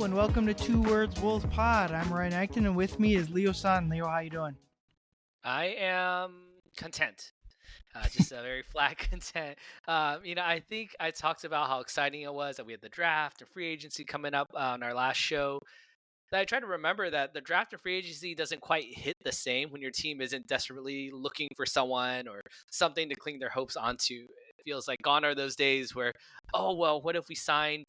and welcome to Two Words Wolves Pod. I'm Ryan Eichten, and with me is Leo Sun. Leo, how you doing? I am content. Just a very flat content. I think I talked about how exciting it was that we had the draft and free agency coming up on our last show. That I try to remember that the draft and free agency doesn't quite hit the same when your team isn't desperately looking for someone or something to cling their hopes onto. It feels like gone are those days where, oh well, what if we signed,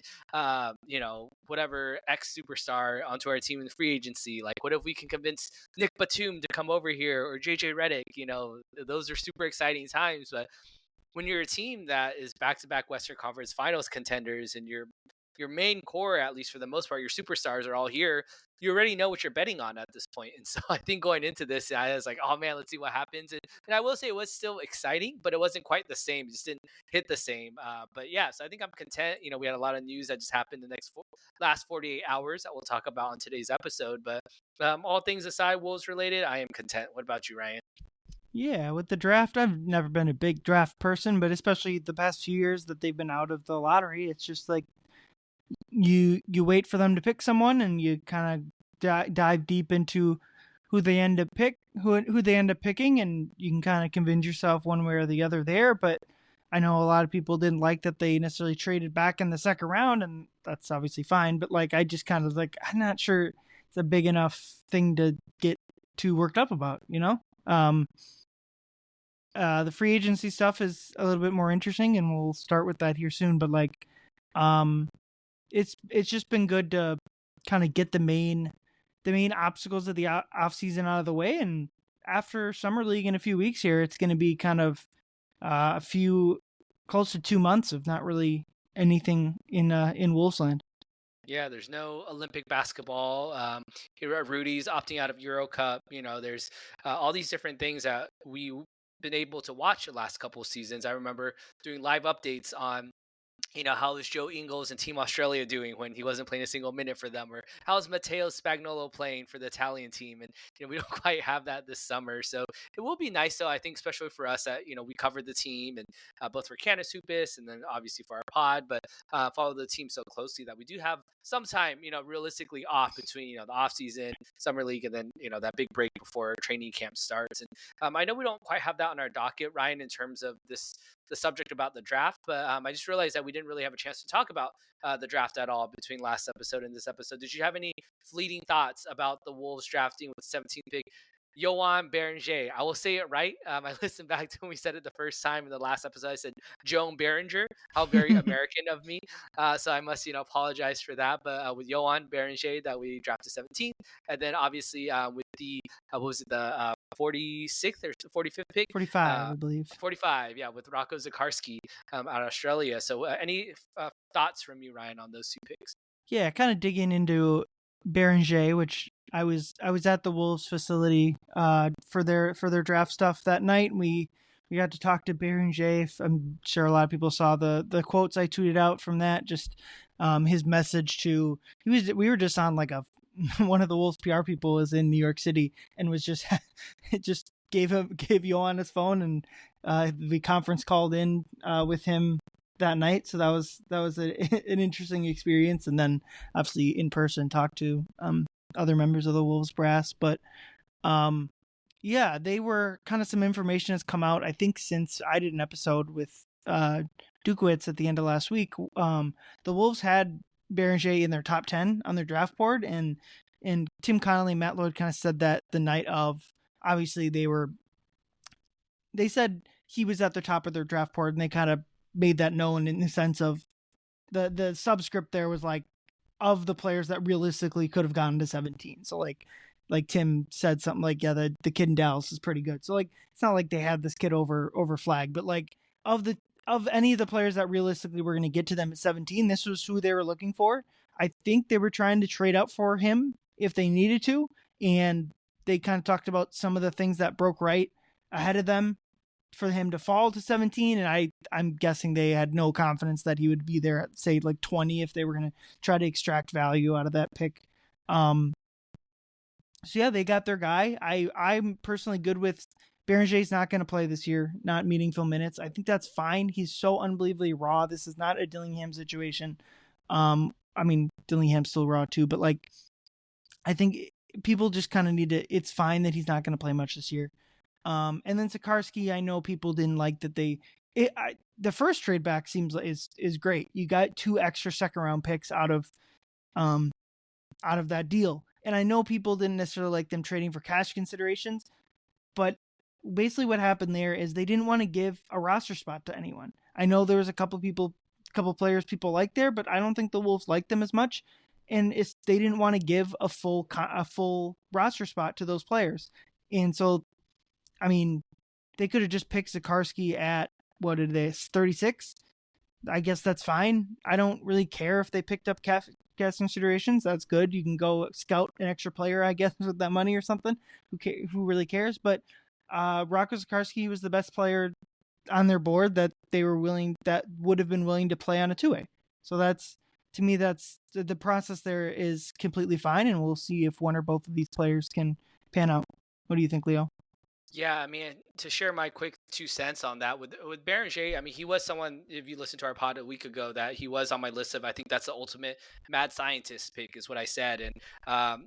whatever X superstar onto our team in the free agency? Like, what if we can convince Nick Batum to come over here or JJ Redick? Those are super exciting times. But when you're a team that is back-to-back Western Conference Finals contenders and your main core, at least for the most part, your superstars are all here, you already know what you're betting on at this point. And so I think going into this, I was like, oh man, let's see what happens. And I will say it was still exciting, but it wasn't quite the same. It just didn't hit the same. But yeah, so I think I'm content. We had a lot of news that just happened the last 48 hours that we'll talk about on today's episode. But all things aside, Wolves related, I am content. What about you, Ryan? Yeah, with the draft, I've never been a big draft person, but especially the past few years that they've been out of the lottery, it's just like you wait for them to pick someone, and you kind of dive deep into who they end up picking, and you can kind of convince yourself one way or the other there. But I know a lot of people didn't like that they necessarily traded back in the second round, and that's obviously fine. But like, I just kind of like, I'm not sure it's a big enough thing to get too worked up about, The free agency stuff is a little bit more interesting, and we'll start with that here soon. But like, it's just been good to kind of get the main obstacles of the off season out of the way. And after summer league in a few weeks here, it's going to be kind of a few close to 2 months of not really anything in Wolvesland. Yeah, there's no Olympic basketball. Here at Rudy's opting out of Euro Cup. There's all these different things that we've been able to watch the last couple of seasons. I remember doing live updates on how is Joe Ingles and Team Australia doing when he wasn't playing a single minute for them? Or how's Matteo Spagnolo playing for the Italian team? And, we don't quite have that this summer. So it will be nice, though, I think, especially for us that, we covered the team and both for Canis Hoopus and then obviously for our pod, but follow the team so closely that we do have some time, realistically off between, the off season, summer league, and then, that big break before training camp starts. And I know we don't quite have that on our docket, Ryan, in terms of the subject about the draft, but I just realized that we didn't really have a chance to talk about the draft at all between last episode and this episode. Did you have any fleeting thoughts about the Wolves drafting with the 17th pick Yoann Beringer? I will say it right. I listened back to when we said it the first time in the last episode. I said Joan Beringer. How very American of me. So I must, apologize for that. But with Yoann Beringer that we drafted 17th, and then obviously with the what was it, the 46th or 45th pick? 45, I believe. 45, yeah, with Rocco Zakarski out of Australia. So any thoughts from you, Ryan, on those two picks? Yeah, kind of digging into Beringer, which I was at the Wolves facility for their draft stuff that night. We got to talk to Beringer. I'm sure a lot of people saw the quotes I tweeted out from that. Just his message to we were just on like one of the Wolves PR people was in New York City and was just just gave Yoann his phone, and we conference called in with him that night. So that was an interesting experience. And then obviously in person talked to other members of the Wolves brass. But yeah, they were kind of some information has come out, I think, since I did an episode with Dukowitz at the end of last week. The Wolves had Beringer in their top 10 on their draft board, and Tim Connolly, Matt Lloyd kind of said that the night of, obviously they said he was at the top of their draft board, and they kind of made that known in the sense of the subscript there was like, of the players that realistically could have gone to 17. So like Tim said something like, yeah, the kid in Dallas is pretty good. So like, it's not like they had this kid over flag, but like of any of the players that realistically were going to get to them at 17, this was who they were looking for. I think they were trying to trade up for him if they needed to. And they kind of talked about some of the things that broke right ahead of them for him to fall to 17. And I'm guessing they had no confidence that he would be there at, say, like 20 if they were going to try to extract value out of that pick. So yeah, they got their guy. I'm personally good with Berenger's not going to play this year, not meaningful minutes. I think that's fine. He's so unbelievably raw. This is not a Dillingham situation. I mean, Dillingham's still raw too, but like I think people just kind of need to. It's fine that he's not going to play much this year. And then Sikorsky, I know people didn't like that the first trade back seems like is great. You got 2 extra second round picks out of that deal, and I know people didn't necessarily like them trading for cash considerations, but basically what happened there is they didn't want to give a roster spot to anyone. I know there was a couple players people liked there, but I don't think the Wolves liked them as much. And they didn't want to give a full roster spot to those players. And so, I mean, they could have just picked Sikorsky at, 36? I guess that's fine. I don't really care if they picked up cash considerations. That's good. You can go scout an extra player, I guess, with that money or something. Who really cares? But Rocco Sikorsky was the best player on their board that would have been willing to play on a 2-way. So that's, to me, that's the process there is completely fine, and we'll see if one or both of these players can pan out. What do you think, Leo? Yeah, I mean, to share my quick 2 cents on that with Beringer, I mean, he was someone, if you listened to our pod a week ago, that he was on my list of, I think that's the ultimate mad scientist pick, is what I said. And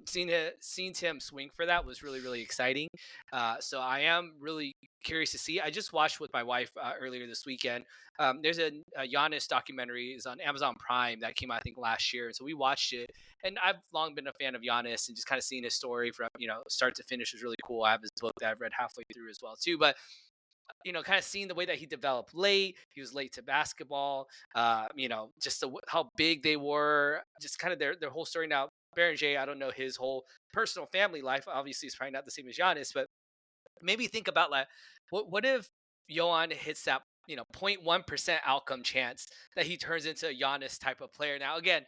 seeing him swing for that was really, really exciting. So I am really curious to see. I just watched with my wife earlier this weekend. There's a Giannis documentary is on Amazon Prime that came out, I think, last year. So we watched it, and I've long been a fan of Giannis, and just kind of seeing his story from start to finish was really cool. I have his book that I've read halfway through as well too, but kind of seeing the way that he developed late. He was late to basketball. Just how big they were, just kind of their whole story. Now, Beringer, I don't know his whole personal family life. Obviously, it's probably not the same as Giannis, but maybe think about like, what if Johan hits that 0.1% outcome chance that he turns into a Giannis type of player. Now, again,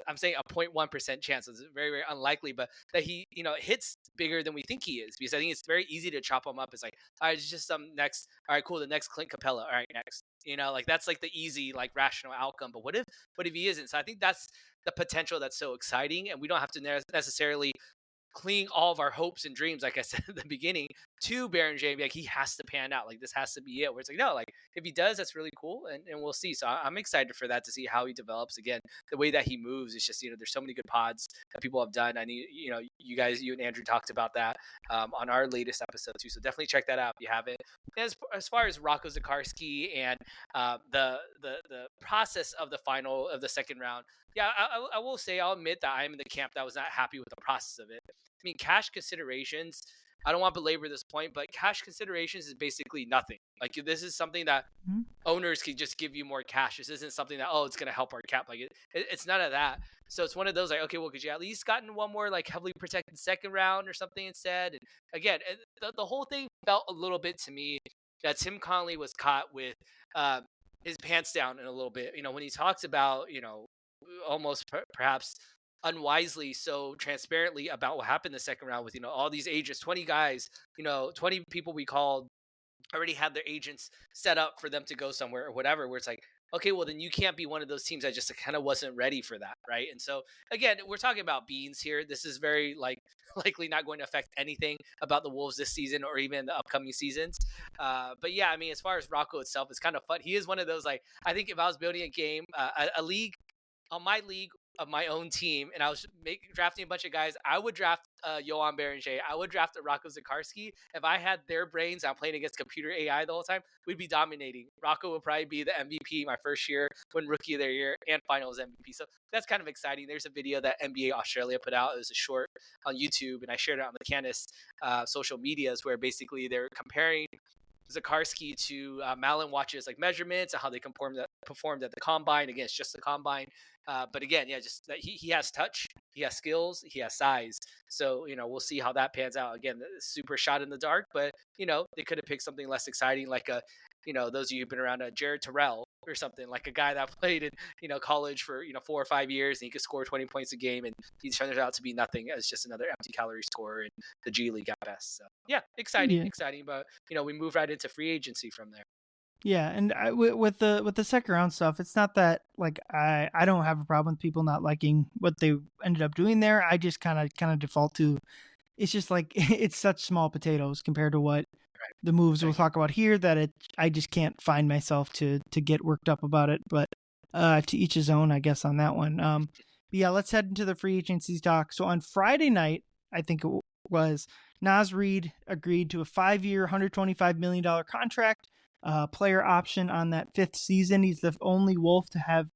I'm saying a 0.1% chance. It's very, very unlikely, but that he, hits bigger than we think he is, because I think it's very easy to chop him up. It's like, all right, it's just some next. All right, cool. The next Clint Capella. All right, next. Like that's like the easy, like rational outcome. But what if he isn't? So I think that's the potential that's so exciting, and we don't have to necessarily cling all of our hopes and dreams, like I said at the beginning, to Beringer and be like, he has to pan out. Like, this has to be it. Where it's like, no, like, if he does, that's really cool. And we'll see. So I'm excited for that, to see how he develops. Again, the way that he moves, it's just, there's so many good pods that people have done. I need, you and Andrew talked about that on our latest episode too. So definitely check that out if you haven't. As far as Rocco Zikarsky and the process of the second round, yeah, I will say, I'll admit that I am in the camp that was not happy with the process of it. I mean, cash considerations, I don't want to belabor this point, but cash considerations is basically nothing. Like, this is something that owners can just give you more cash. This isn't something that, it's going to help our cap. Like, it's none of that. So it's one of those, like, okay, well, could you at least gotten one more, like, heavily protected second round or something instead? And again, the whole thing felt a little bit to me that Tim Connelly was caught with his pants down in a little bit. When he talks about, almost perhaps unwisely so transparently about what happened the second round with all these agents, 20 guys, 20 people we called already had their agents set up for them to go somewhere or whatever, where it's like, okay, well, then you can't be one of those teams that just kind of wasn't ready for that, right? And so again, we're talking about beans here. This is very likely not going to affect anything about the Wolves this season or even the upcoming seasons. But yeah, I mean, as far as Rocco itself, it's kind of fun. He is one of those, like, I think if I was building a game, a league on my league of my own team, and I was drafting a bunch of guys, I would draft Johan Beringer. I would draft a Rocco Zikarsky. If I had their brains, I'm playing against computer AI the whole time, we'd be dominating. Rocco would probably be the MVP my first year, win Rookie of the Year and Finals MVP. So that's kind of exciting. There's a video that NBA Australia put out. It was a short on YouTube, and I shared it on the Canis social medias, where basically they're comparing Zikarsky to Malin watches, like, measurements and how they performed at the combine. Again, it's just the combine. But again, yeah, just that he has touch, he has skills, he has size. So, we'll see how that pans out. Again, super shot in the dark, but, they could have picked something less exciting, like those of you who've been around, Jared Terrell or something, like a guy that played in, college for, 4 or 5 years, and he could score 20 points a game, and he turns out to be nothing as just another empty calorie scorer in the G League at best. So yeah, exciting, but, we move right into free agency from there. Yeah, and with the second round stuff, it's not that, like, I don't have a problem with people not liking what they ended up doing there. I just kind of default to, it's just like, it's such small potatoes compared to what the moves we'll talk about here, that I just can't find myself to get worked up about it. But to each his own, I guess, on that one. But yeah, let's head into the free agency talk. So on Friday night, I think it was, Naz Reid agreed to a 5-year, $125 million contract, player option on that 5th season. He's the only Wolf to have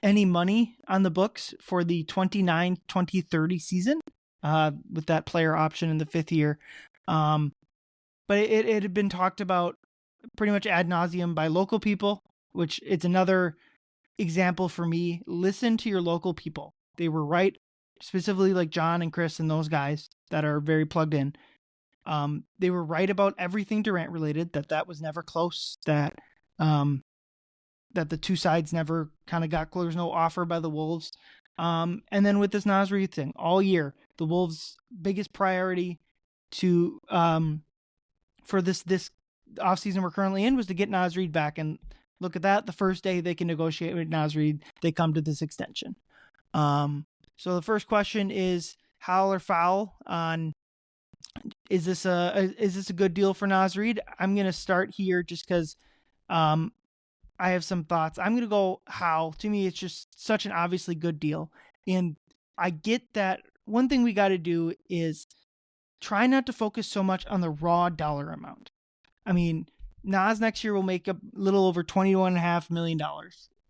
any money on the books for the 2029-2030 season, with that player option in the 5th year. But it had been talked about pretty much ad nauseum by local people, which it's another example for me. Listen to your local people. They were right, specifically like John and Chris and those guys that are very plugged in. They were right about everything Durant related, that was never close, that the two sides never kind of got close. There's no offer by the Wolves. And then with this Naz Reid thing, all year, the Wolves' biggest priority to for this offseason we're currently in was to get Naz Reid back. And look at that. The first day they can negotiate with Naz Reid, they come to this extension. So the first question is howl or foul on, is this a good deal for Naz Reid? I'm going to start here just because I have some thoughts. I'm going to go how. To me, it's just such an obviously good deal. And I get that one thing we got to do is try not to focus so much on the raw dollar amount. I mean, Naz next year will make a little over $21.5 million.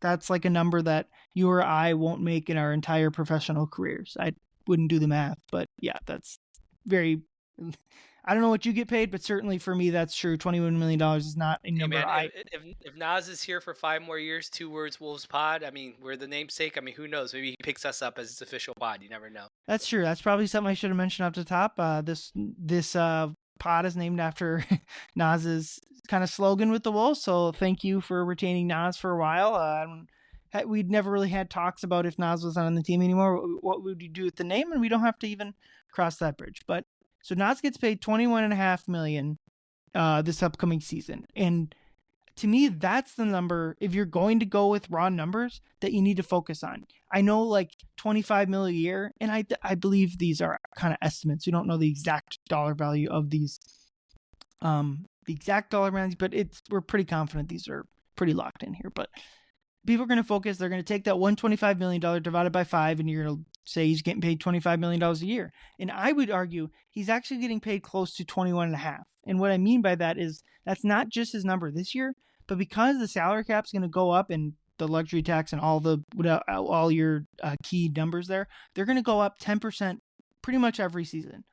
That's like a number that you or I won't make in our entire professional careers. I wouldn't do the math, but yeah, that's very... I don't know what you get paid, but certainly for me, that's true. $21 million is not a number. Hey man, if Naz is here for 5 more years, 2 words Wolves Pod. I mean, we're the namesake. I mean, who knows? Maybe he picks us up as his official pod. You never know. That's true. That's probably something I should have mentioned up the top. This pod is named after Naz's kind of slogan with the Wolves. So thank you for retaining Naz for a while. We'd never really had talks about if Naz was not on the team anymore. What would you do with the name? And we don't have to even cross that bridge. But so Naz gets paid $21.5 million this upcoming season, and to me, that's the number. If you're going to go with raw numbers, that you need to focus on. I know like $25 million a year, and I believe these are kind of estimates. We don't know the exact dollar value of these, the exact dollar values, but we're pretty confident these are pretty locked in here. But people are going to focus. They're going to take that $125 million divided by 5, and you're going to say he's getting paid $25 million a year. And I would argue he's actually getting paid close to 21.5. And what I mean by that is that's not just his number this year, but because the salary cap is going to go up and the luxury tax and all your key numbers there, they're going to go up 10% pretty much every season.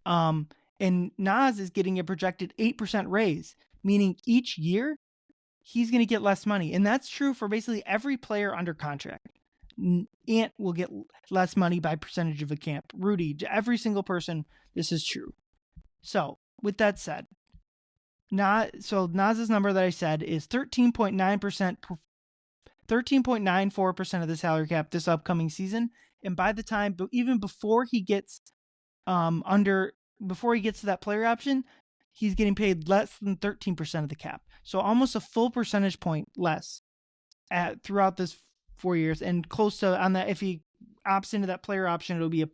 And Naz is getting a projected 8% raise, meaning each year he's going to get less money. And that's true for basically every player under contract. Ant will get less money by percentage of the camp. Rudy, every single person, this is true. So with that said, Naz's number that I said is 13.9%, 13.94% of the salary cap this upcoming season. And by the time, even before he gets before he gets to that player option, he's getting paid less than 13% of the cap. So almost a full percentage point less throughout this 4 years, and close to on that. If he opts into that player option, it'll be a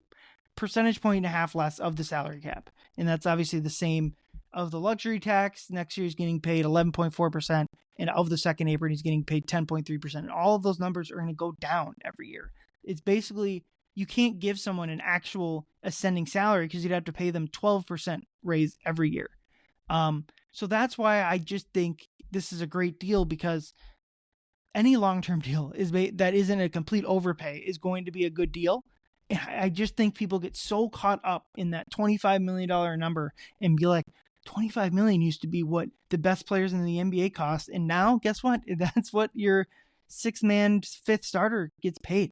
percentage point and a half less of the salary cap. And that's obviously the same of the luxury tax. Next year he's getting paid 11.4%, and of the second apron he's getting paid 10.3%. And all of those numbers are going to go down every year. It's basically, you can't give someone an actual ascending salary because you'd have to pay them 12% raise every year. So that's why I just think this is a great deal, because any long-term deal that isn't a complete overpay is going to be a good deal. And I just think people get so caught up in that $25 million number and be like, $25 million used to be what the best players in the NBA cost. And now guess what? That's what your 6-man 5th starter gets paid.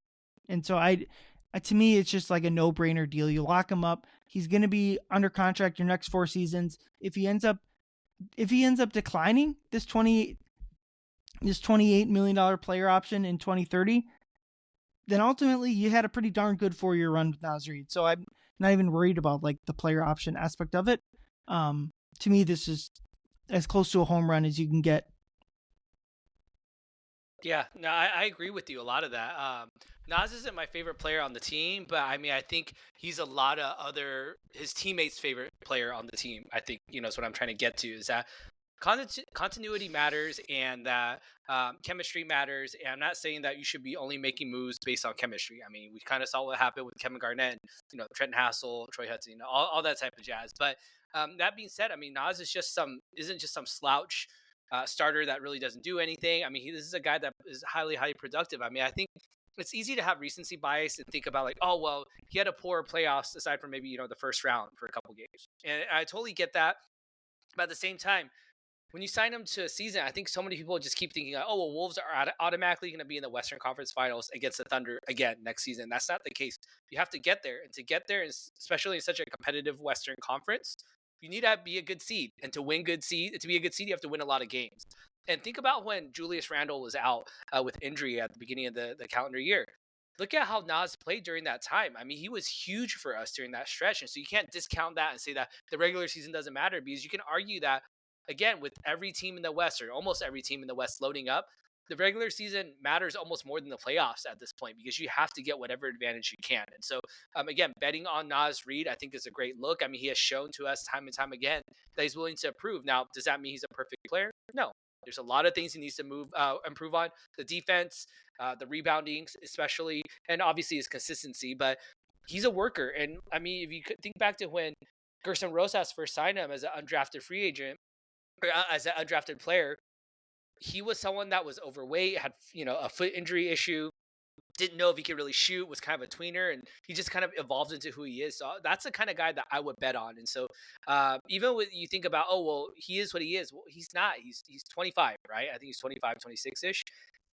And so to me, it's just like a no-brainer deal. You lock him up. He's going to be under contract your next 4 seasons. If he ends up declining this $28 million player option in 2030, then ultimately you had a pretty darn good 4-year run with Naz Reid. So I'm not even worried about like the player option aspect of it. To me, this is as close to a home run as you can get. Yeah, no, I agree with you a lot of that. Naz isn't my favorite player on the team, but I mean, I think he's a lot of his teammates' favorite player on the team. I think, is what I'm trying to get to, is that continuity matters, and that chemistry matters. And I'm not saying that you should be only making moves based on chemistry. I mean, we kind of saw what happened with Kevin Garnett, and, Trent Hassel, Troy Hudson, all that type of jazz. But that being said, I mean, Nas isn't just some slouch starter that really doesn't do anything. I mean, this is a guy that is highly productive. I mean, I think it's easy to have recency bias and think about like, oh well, he had a poor playoffs aside from maybe the first round for a couple games, and I totally get that. But at the same time, when you sign him to a season, I think so many people just keep thinking, oh, well, Wolves are automatically going to be in the Western Conference Finals against the Thunder again next season. That's not the case. You have to get there, and to get there, especially in such a competitive Western Conference, you need to be a good seed. And to be a good seed, you have to win a lot of games. And think about when Julius Randle was out with injury at the beginning of the calendar year. Look at how Nas played during that time. I mean, he was huge for us during that stretch. And so you can't discount that and say that the regular season doesn't matter, because you can argue that, again, with every team in the West, or almost every team in the West loading up, the regular season matters almost more than the playoffs at this point, because you have to get whatever advantage you can. And so, again, betting on Naz Reid, I think, is a great look. I mean, he has shown to us time and time again that he's willing to improve. Now, does that mean he's a perfect player? No. There's a lot of things he needs to improve on. The defense, the rebounding, especially, and obviously his consistency. But he's a worker. And I mean, if you could think back to when Gerson Rosas first signed him as an undrafted free agent, or as an undrafted player, he was someone that was overweight, had a foot injury issue, didn't know if he could really shoot, was kind of a tweener, and he just kind of evolved into who he is. So that's the kind of guy that I would bet on. And so even when you think about, oh, well, he is what he is, well, he's not. He's 25, right? I think he's 25, 26-ish.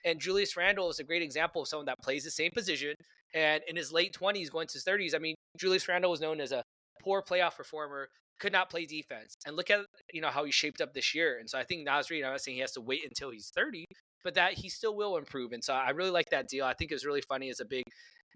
And Julius Randle is a great example of someone that plays the same position. And in his late 20s, going to his 30s, I mean, Julius Randle was known as a poor playoff performer, could not play defense. And look at how he shaped up this year. And so I think Naz Reid, I'm not saying he has to wait until he's 30, but that he still will improve. And so I really like that deal. I think it was really funny as a big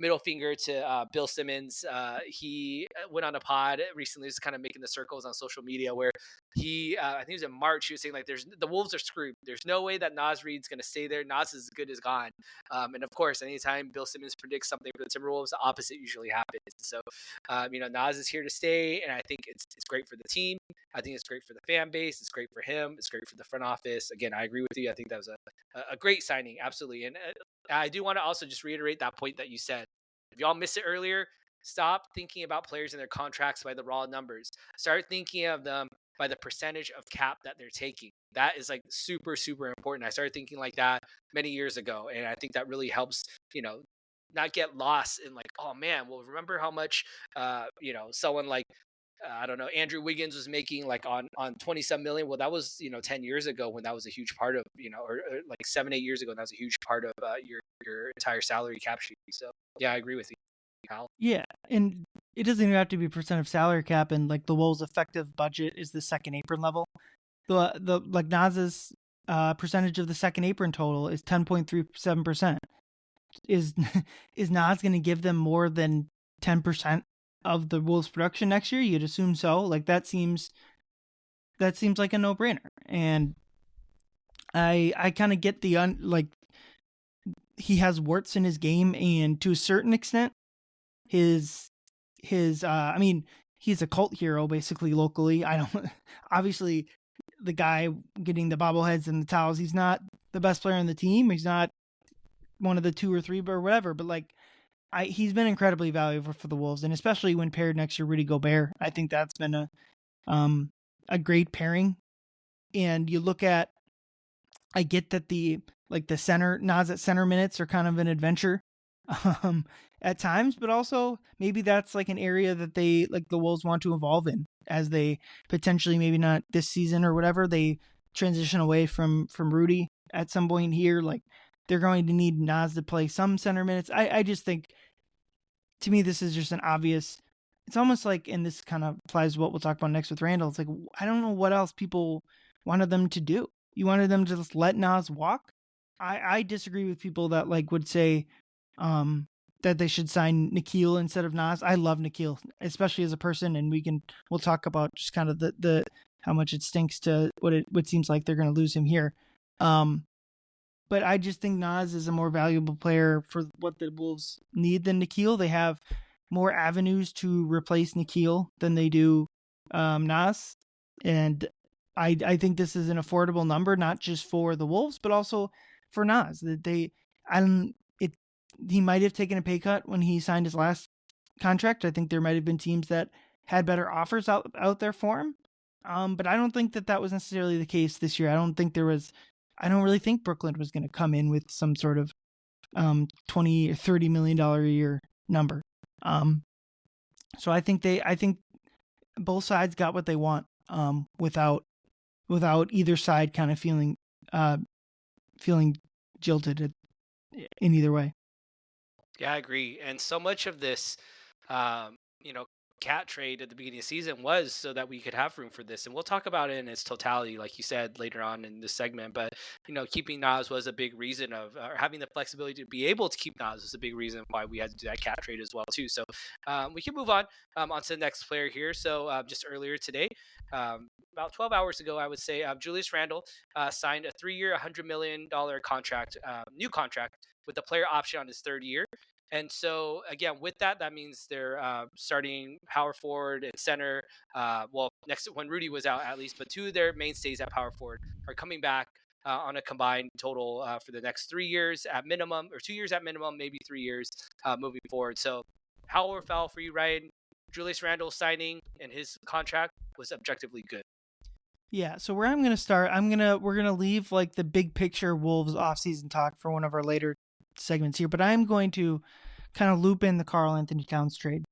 middle finger to Bill Simmons. He went on a pod recently, just kind of making the circles on social media, where he, I think it was in March, he was saying like, the Wolves are screwed. There's no way that Naz Reid's going to stay there. Naz is as good as gone. And of course, anytime Bill Simmons predicts something for the Timberwolves, the opposite usually happens. So, Naz is here to stay, and I think it's great for the team. I think it's great for the fan base. It's great for him. It's great for the front office. Again, I agree with you. I think that was a great signing. Absolutely. And I do want to also just reiterate that point that you said. If y'all missed it earlier, stop thinking about players and their contracts by the raw numbers. Start thinking of them by the percentage of cap that they're taking. That is like super, super important. I started thinking like that many years ago. And I think that really helps, not get lost in like, oh man, well, remember how much, someone like, I don't know, Andrew Wiggins was making like on 27 million. Well, that was, 10 years ago when that was a huge part of, or like 7-8 years ago, that was a huge part of your entire salary cap sheet. So yeah, I agree with you, Kyle. Yeah. And it doesn't even have to be percent of salary cap, and like the Wolves' effective budget is the second apron level. The like Naz's percentage of the second apron total is 10.37%. Is Naz going to give them more than 10% of the Wolves' production next year? You'd assume so. Like that seems like a no-brainer. And I kind of get like he has warts in his game, and to a certain extent, his I mean, he's a cult hero basically locally. I don't obviously the guy getting the bobbleheads and the towels, he's not the best player on the team. He's not one of the 2 or 3 or whatever, but like he's been incredibly valuable for the Wolves, and especially when paired next to Rudy Gobert. I think that's been a great pairing. And you look at, I get that the center Naz at center minutes are kind of an adventure at times, but also maybe that's like an area that they like the Wolves want to evolve in as they potentially, maybe not this season or whatever, they transition away from Rudy at some point here. Like they're going to need Naz to play some center minutes. I just think, to me, this is just an obvious, it's almost like, and this kind of applies to what we'll talk about next with Randle. It's like, I don't know what else people wanted them to do. You wanted them to just let Naz walk? I disagree with people that like would say that they should sign Nikhil instead of Naz. I love Nikhil, especially as a person, and we'll talk about just kind of the how much it stinks to what seems like they're going to lose him here. But I just think Naz is a more valuable player for what the Wolves need than Nikhil. They have more avenues to replace Nikhil than they do Naz. And I think this is an affordable number, not just for the Wolves, but also for Naz. That he might have taken a pay cut when he signed his last contract. I think there might have been teams that had better offers out there for him. But I don't think that was necessarily the case this year. I don't really think Brooklyn was going to come in with some sort of 20 or $30 million a year number. So I think both sides got what they want, without either side kind of feeling jilted in either way. Yeah, I agree. And so much of this, you know, cat trade at the beginning of the season was so that we could have room for this. And we'll talk about it in its totality, like you said, later on in this segment. But, keeping Nas was a big reason of having the flexibility to be able to keep Nas was a big reason why we had to do that cat trade as well, too. So we can move on to the next player here. So just earlier today, about 12 hours ago, I would say, Julius Randle signed a 3-year, $100 million contract, new contract with a player option on his third year. And so, again, with that means they're starting power forward and center. Next when Rudy was out, at least, but two of their mainstays at power forward are coming back on a combined total for the next 3 years at minimum, or 2 years at minimum, maybe 3 years moving forward. So, how or foul for you, Ryan? Julius Randle signing and his contract was objectively good. Yeah, so where I'm going to start, we're going to leave like the big picture Wolves offseason talk for one of our later segments here, but I'm going to kind of loop in the Karl-Anthony Towns trade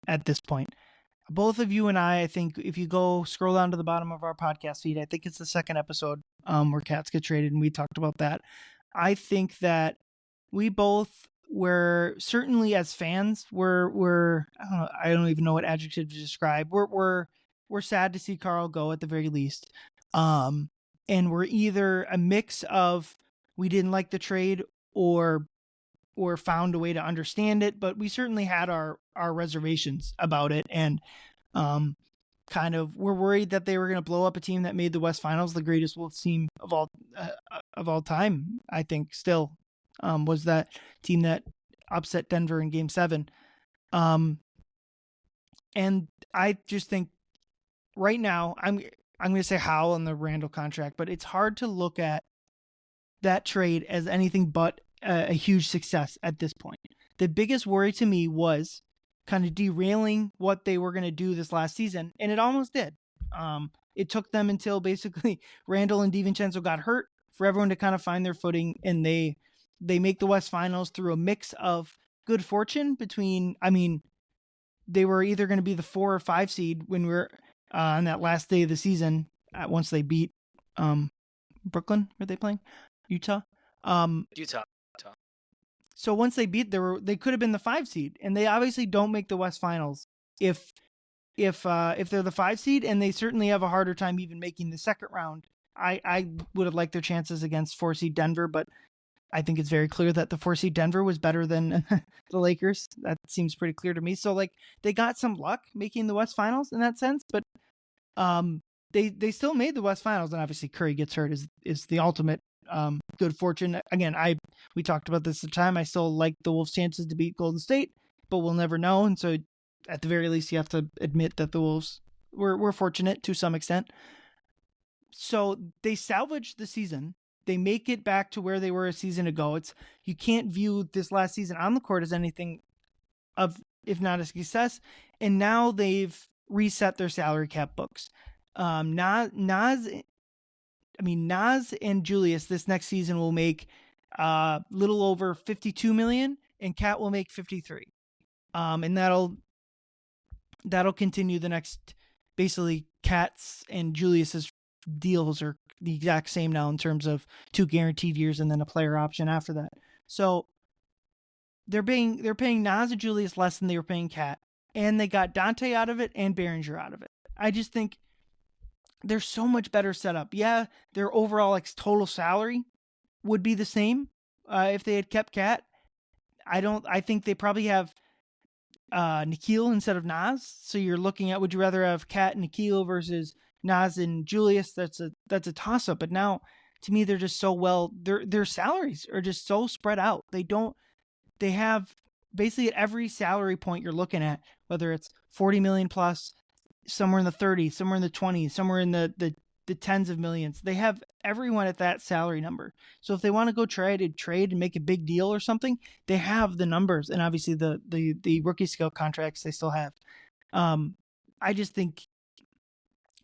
at this point. Both of you and I think if you go scroll down to the bottom of our podcast feed, I think it's the second episode where cats get traded, and we talked about that. I think that we both were, certainly as fans, we're I don't even know what adjective to describe. We're sad to see Karl go at the very least. And we're either a mix of we didn't like the trade or found a way to understand it, but we certainly had our reservations about it, and kind of we're worried that they were going to blow up a team that made the West Finals, the greatest Wolves team of all time. I think still was that team that upset Denver in Game 7. And I just think right now I'm going to say Howell on the Randle contract, but it's hard to look at that trade as anything but a huge success at this point. The biggest worry to me was kind of derailing what they were going to do this last season, and it almost did. It took them until basically Randle and DiVincenzo got hurt for everyone to kind of find their footing, and they make the West Finals through a mix of good fortune between, they were either going to be the 4 or 5 seed when we were on that last day of the season, once they beat Brooklyn. Were they playing? Utah? Utah. So once they beat, they could have been the 5 seed, and they obviously don't make the West Finals if they're the 5 seed, and they certainly have a harder time even making the second round. I would have liked their chances against 4 seed Denver, but I think it's very clear that the 4 seed Denver was better than the Lakers. That seems pretty clear to me. So like they got some luck making the West Finals in that sense, but they still made the West Finals, and obviously Curry gets hurt is the ultimate good fortune. Again, we talked about this at the time. I still like the Wolves' chances to beat Golden State, but we'll never know. And so at the very least, you have to admit that the Wolves were fortunate to some extent. So they salvaged the season. They make it back to where they were a season ago. You can't view this last season on the court as anything if not a success. And now they've reset their salary cap books. Naz and Julius this next season will make little over $52 million, and Cat will make 53. And that'll continue the next, basically Cat's and Julius's deals are the exact same now in terms of 2 guaranteed years and then a player option after that. So they're paying Naz and Julius less than they were paying Cat, and they got Dante out of it and Behringer out of it. I just think they're so much better set up. Yeah, their overall total salary would be the same if they had kept Cat. I think they probably have Nikhil instead of Naz. So you're looking at, would you rather have Cat and Nikhil versus Naz and Julius? That's a toss up. But now, to me, they're just so well. Their salaries are just so spread out. They have basically at every salary point you're looking at, whether it's 40 million plus, somewhere in the 30s, somewhere in the 20s, somewhere in the the tens of millions. They have everyone at that salary number. So if they want to go try to trade and make a big deal or something, they have the numbers, and obviously the rookie scale contracts they still have. I just think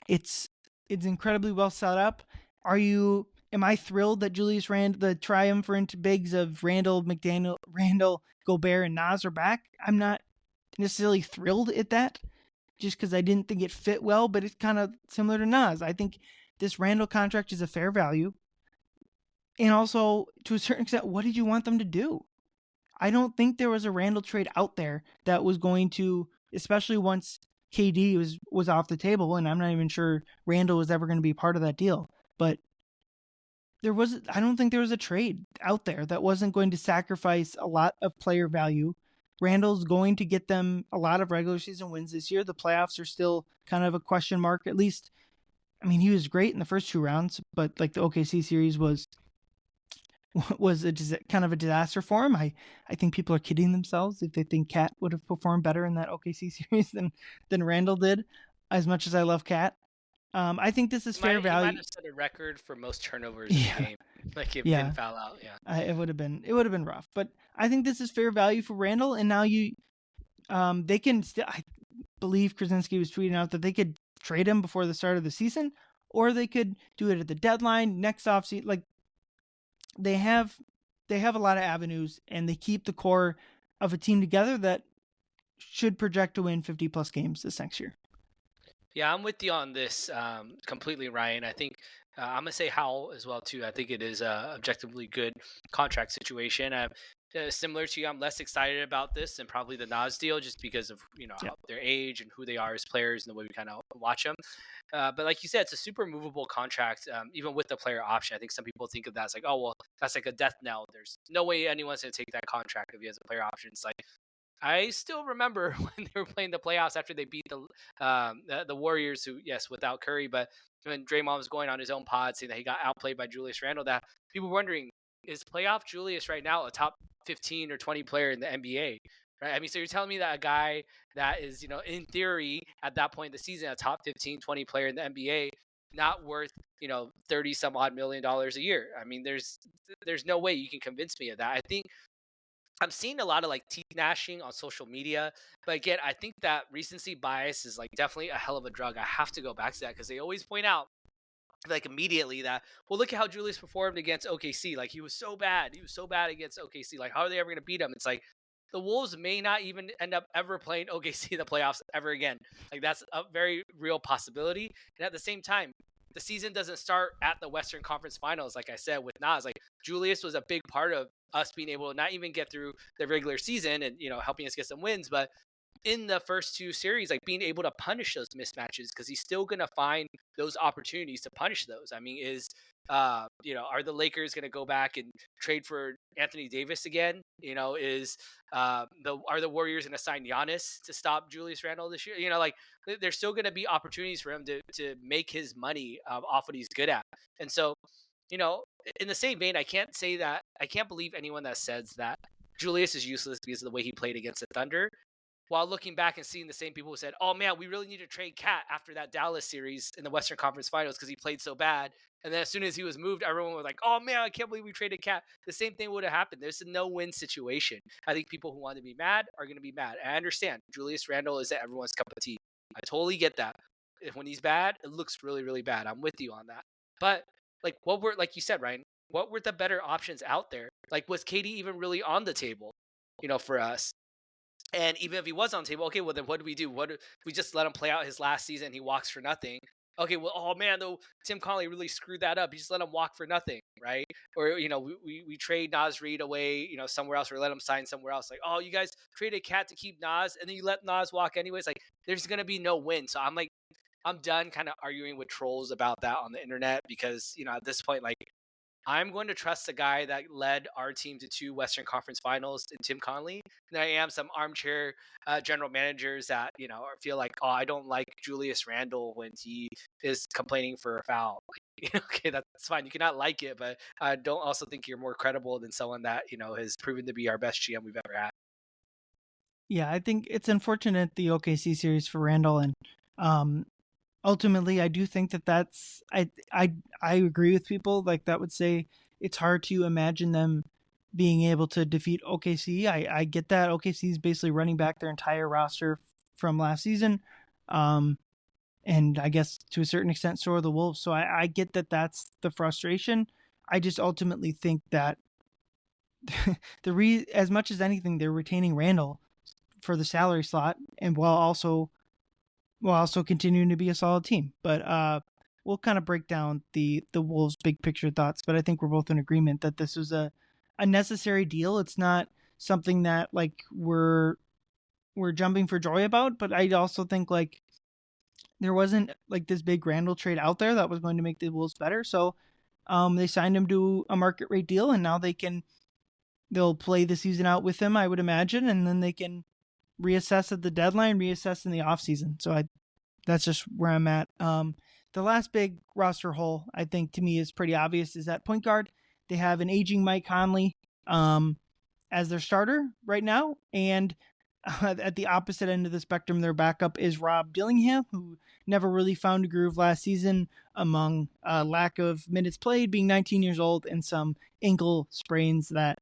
it's incredibly well set up. Am I thrilled that Julius Randle, the triumvirate bigs of Randle, McDaniel, Randle, Gobert, and Naz are back? I'm not necessarily thrilled at that, just because I didn't think it fit well, but it's kind of similar to Naz. I think this Randle contract is a fair value. And also, to a certain extent, what did you want them to do? I don't think there was a Randle trade out there that was going to, especially once KD was off the table, and I'm not even sure Randle was ever going to be part of that deal. But I don't think there was a trade out there that wasn't going to sacrifice a lot of player value. Randle's going to get them a lot of regular season wins this year. The playoffs are still kind of a question mark. At least, I mean, he was great in the first 2 rounds, but like the OKC series was kind of a disaster for him. I think people are kidding themselves if they think Cat would have performed better in that OKC series than Randle did, as much as I love Cat. I think this is fair value. He might have set a record for most turnovers in the game. Like if didn't foul out. Yeah. It would have been rough. But I think this is fair value for Randle, and now they can still, I believe Krasinski was tweeting out that they could trade him before the start of the season, or they could do it at the deadline next offseason. Like they have a lot of avenues, and they keep the core of a team together that should project to win 50 plus games this next year. Yeah, I'm with you on this completely, Ryan. I think I'm gonna say Howell as well too. I think it is a objectively good contract situation. Similar to you, I'm less excited about this than probably the Naz deal, just because of their age and who they are as players and the way we kind of watch them. But like you said, it's a super movable contract, even with the player option. I think some people think of that as like, oh well, that's like a death knell. There's no way anyone's gonna take that contract if he has a player option. It's like, I still remember when they were playing the playoffs after they beat the Warriors, who, yes, without Curry, but when Draymond was going on his own pod saying that he got outplayed by Julius Randle, that people were wondering, is playoff Julius right now a top 15 or 20 player in the NBA? Right? I mean, so you're telling me that a guy that is, in theory, at that point in the season, a top 15, 20 player in the NBA, not worth, 30 some odd $1 million a year. I mean, there's no way you can convince me of that. I think I'm seeing a lot of like teeth gnashing on social media, but again, I think that recency bias is like definitely a hell of a drug. I have to go back to that because they always point out like immediately that, well, look at how Julius performed against OKC. Like he was so bad against OKC. Like how are they ever going to beat him? It's like the Wolves may not even end up ever playing OKC in the playoffs ever again. Like that's a very real possibility. And at the same time, the season doesn't start at the Western Conference Finals. Like I said, with Naz, like Julius was a big part of us being able to not even get through the regular season and, helping us get some wins, but in the first 2 series, like being able to punish those mismatches, because he's still going to find those opportunities to punish those. I mean, are the Lakers going to go back and trade for Anthony Davis again? Are the Warriors going to sign Giannis to stop Julius Randle this year? Like there's still going to be opportunities for him to make his money off what he's good at. And so, in the same vein, I can't believe anyone that says that Julius is useless because of the way he played against the Thunder, while looking back and seeing the same people who said, oh man, we really need to trade Cat after that Dallas series in the Western Conference Finals because he played so bad. And then as soon as he was moved, everyone was like, oh man, I can't believe we traded Cat. The same thing would have happened. There's a no-win situation. I think people who want to be mad are going to be mad. And I understand Julius Randle isn't everyone's cup of tea. I totally get that. When he's bad, it looks really, really bad. I'm with you on that. But like you said, Ryan, what were the better options out there? Like, was KD even really on the table, for us? And even if he was on the table, okay, well, then what do we do? What if we just let him play out his last season? He walks for nothing. Okay, well, oh man, though, Tim Connelly really screwed that up. He just let him walk for nothing, right? Or, we trade Naz Reid away, somewhere else, or let him sign somewhere else. Like, oh, you guys traded Cat to keep Naz, and then you let Naz walk anyways. Like, there's going to be no win. So I'm done kind of arguing with trolls about that on the internet because, at this point, like, I'm going to trust the guy that led our team to 2 Western Conference Finals in Tim Connelly than I am some armchair general managers that, feel like, oh, I don't like Julius Randle when he is complaining for a foul. Okay, that's fine. You cannot like it, but I don't also think you're more credible than someone that, has proven to be our best GM we've ever had. Yeah, I think it's unfortunate the OKC series for Randle, and ultimately, I do think that's I agree with people like that would say it's hard to imagine them being able to defeat OKC. I get that OKC is basically running back their entire roster from last season, and I guess to a certain extent so are the Wolves. So I get that that's the frustration. I just ultimately think that as much as anything they're retaining Randle for the salary slot, and while also continuing to be a solid team. But we'll kind of break down the Wolves' big picture thoughts. But I think we're both in agreement that this was a necessary deal. It's not something that like we're jumping for joy about. But I also think like there wasn't like this big Randall trade out there that was going to make the Wolves better. So they signed him to a market rate deal, and now they'll play the season out with him, I would imagine, and then they can reassess at the deadline, reassess in the offseason. So that's just where I'm at. The last big roster hole, I think, to me is pretty obvious, is that point guard. They have an aging Mike Conley as their starter right now, and at the opposite end of the spectrum, their backup is Rob Dillingham, who never really found a groove last season among lack of minutes played, being 19 years old, and some ankle sprains that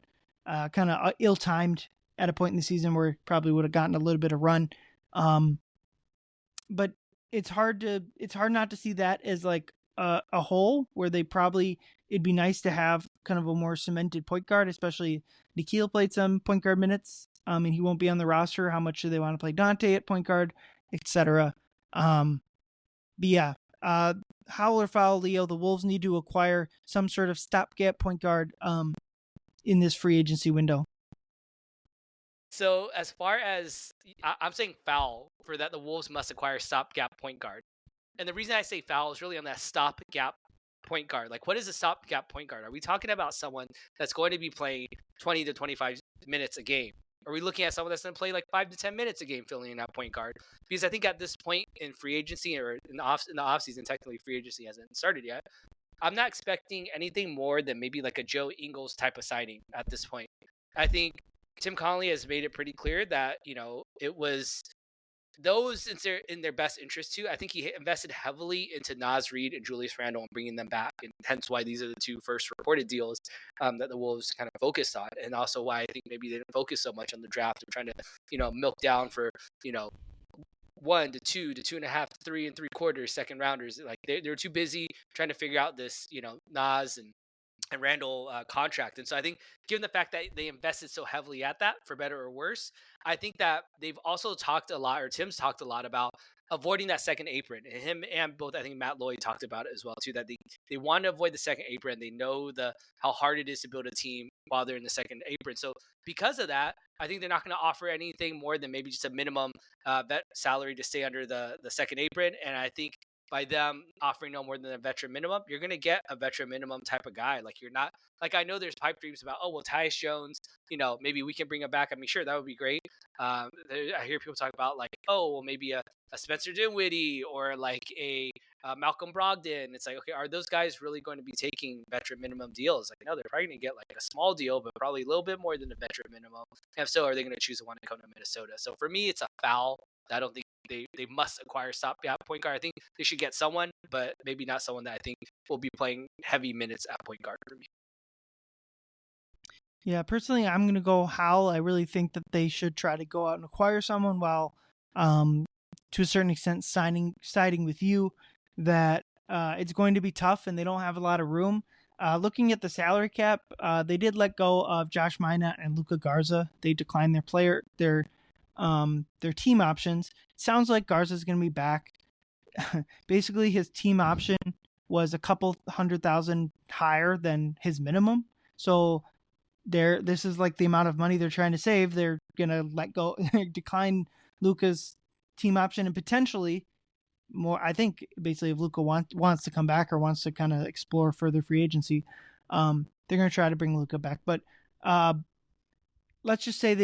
kind of ill-timed at a point in the season where it probably would have gotten a little bit of run. But it's hard not to see that as like a hole where it'd be nice to have kind of a more cemented point guard, especially Nikhil played some point guard minutes. And he won't be on the roster. How much do they want to play Dante at point guard, etc. But yeah, Howl or foul, Leo, the Wolves need to acquire some sort of stopgap point guard in this free agency window. So as far as I'm saying foul for that, the Wolves must acquire stopgap point guard. And the reason I say foul is really on that stopgap point guard. Like, what is a stopgap point guard? Are we talking about someone that's going to be playing 20 to 25 minutes a game? Are we looking at someone that's going to play like 5 to 10 minutes a game filling in that point guard? Because I think at this point in free agency or in the off season, technically free agency hasn't started yet. I'm not expecting anything more than maybe like a Joe Ingles type of signing at this point. I think Tim Connelly has made it pretty clear that, it was those in their best interest too. I think he invested heavily into Naz Reid and Julius Randle and bringing them back, and hence why these are the two first reported deals that the Wolves kind of focused on, and also why I think maybe they didn't focus so much on the draft and trying to milk down for 1 to 2 to 2.5 to 3 3/4 second rounders. Like they're too busy trying to figure out this Naz and Randall contract. And so I think given the fact that they invested so heavily at that, for better or worse, I think that they've also talked a lot, or Tim's talked a lot about avoiding that second apron. And him and both, I think Matt Lloyd talked about it as well too, that they want to avoid the second apron. They know how hard it is to build a team while they're in the second apron. So because of that, I think they're not going to offer anything more than maybe just a minimum vet salary to stay under the second apron. And I think by them offering no more than a veteran minimum, you're going to get a veteran minimum type of guy. Like, you're not like, I know there's pipe dreams about, oh, well, Tyus Jones, maybe we can bring him back. I mean, sure, that would be great. I hear people talk about like, oh, well, maybe a Spencer Dinwiddie or like a Malcolm Brogdon. It's like, okay, are those guys really going to be taking veteran minimum deals? Like, no, they're probably going to get like a small deal, but probably a little bit more than a veteran minimum. And if so, are they going to choose the one to come to Minnesota? So for me, it's a foul. I don't think they must acquire stopgap point guard. I think they should get someone, but maybe not someone that I think will be playing heavy minutes at point guard for me. Yeah, personally, I'm going to go Howell. I really think that they should try to go out and acquire someone while, to a certain extent, siding with you that it's going to be tough and they don't have a lot of room. Looking at the salary cap, they did let go of Josh Minott and Luka Garza. They declined their team options. It sounds like Garza's going to be back. Basically, his team option was a couple $100,000 higher than his minimum. So this is like the amount of money they're trying to save. They're going to let go, decline Luka's team option, and potentially more. I think basically if Luka wants to come back or wants to kind of explore further free agency, they're going to try to bring Luka back. But let's just say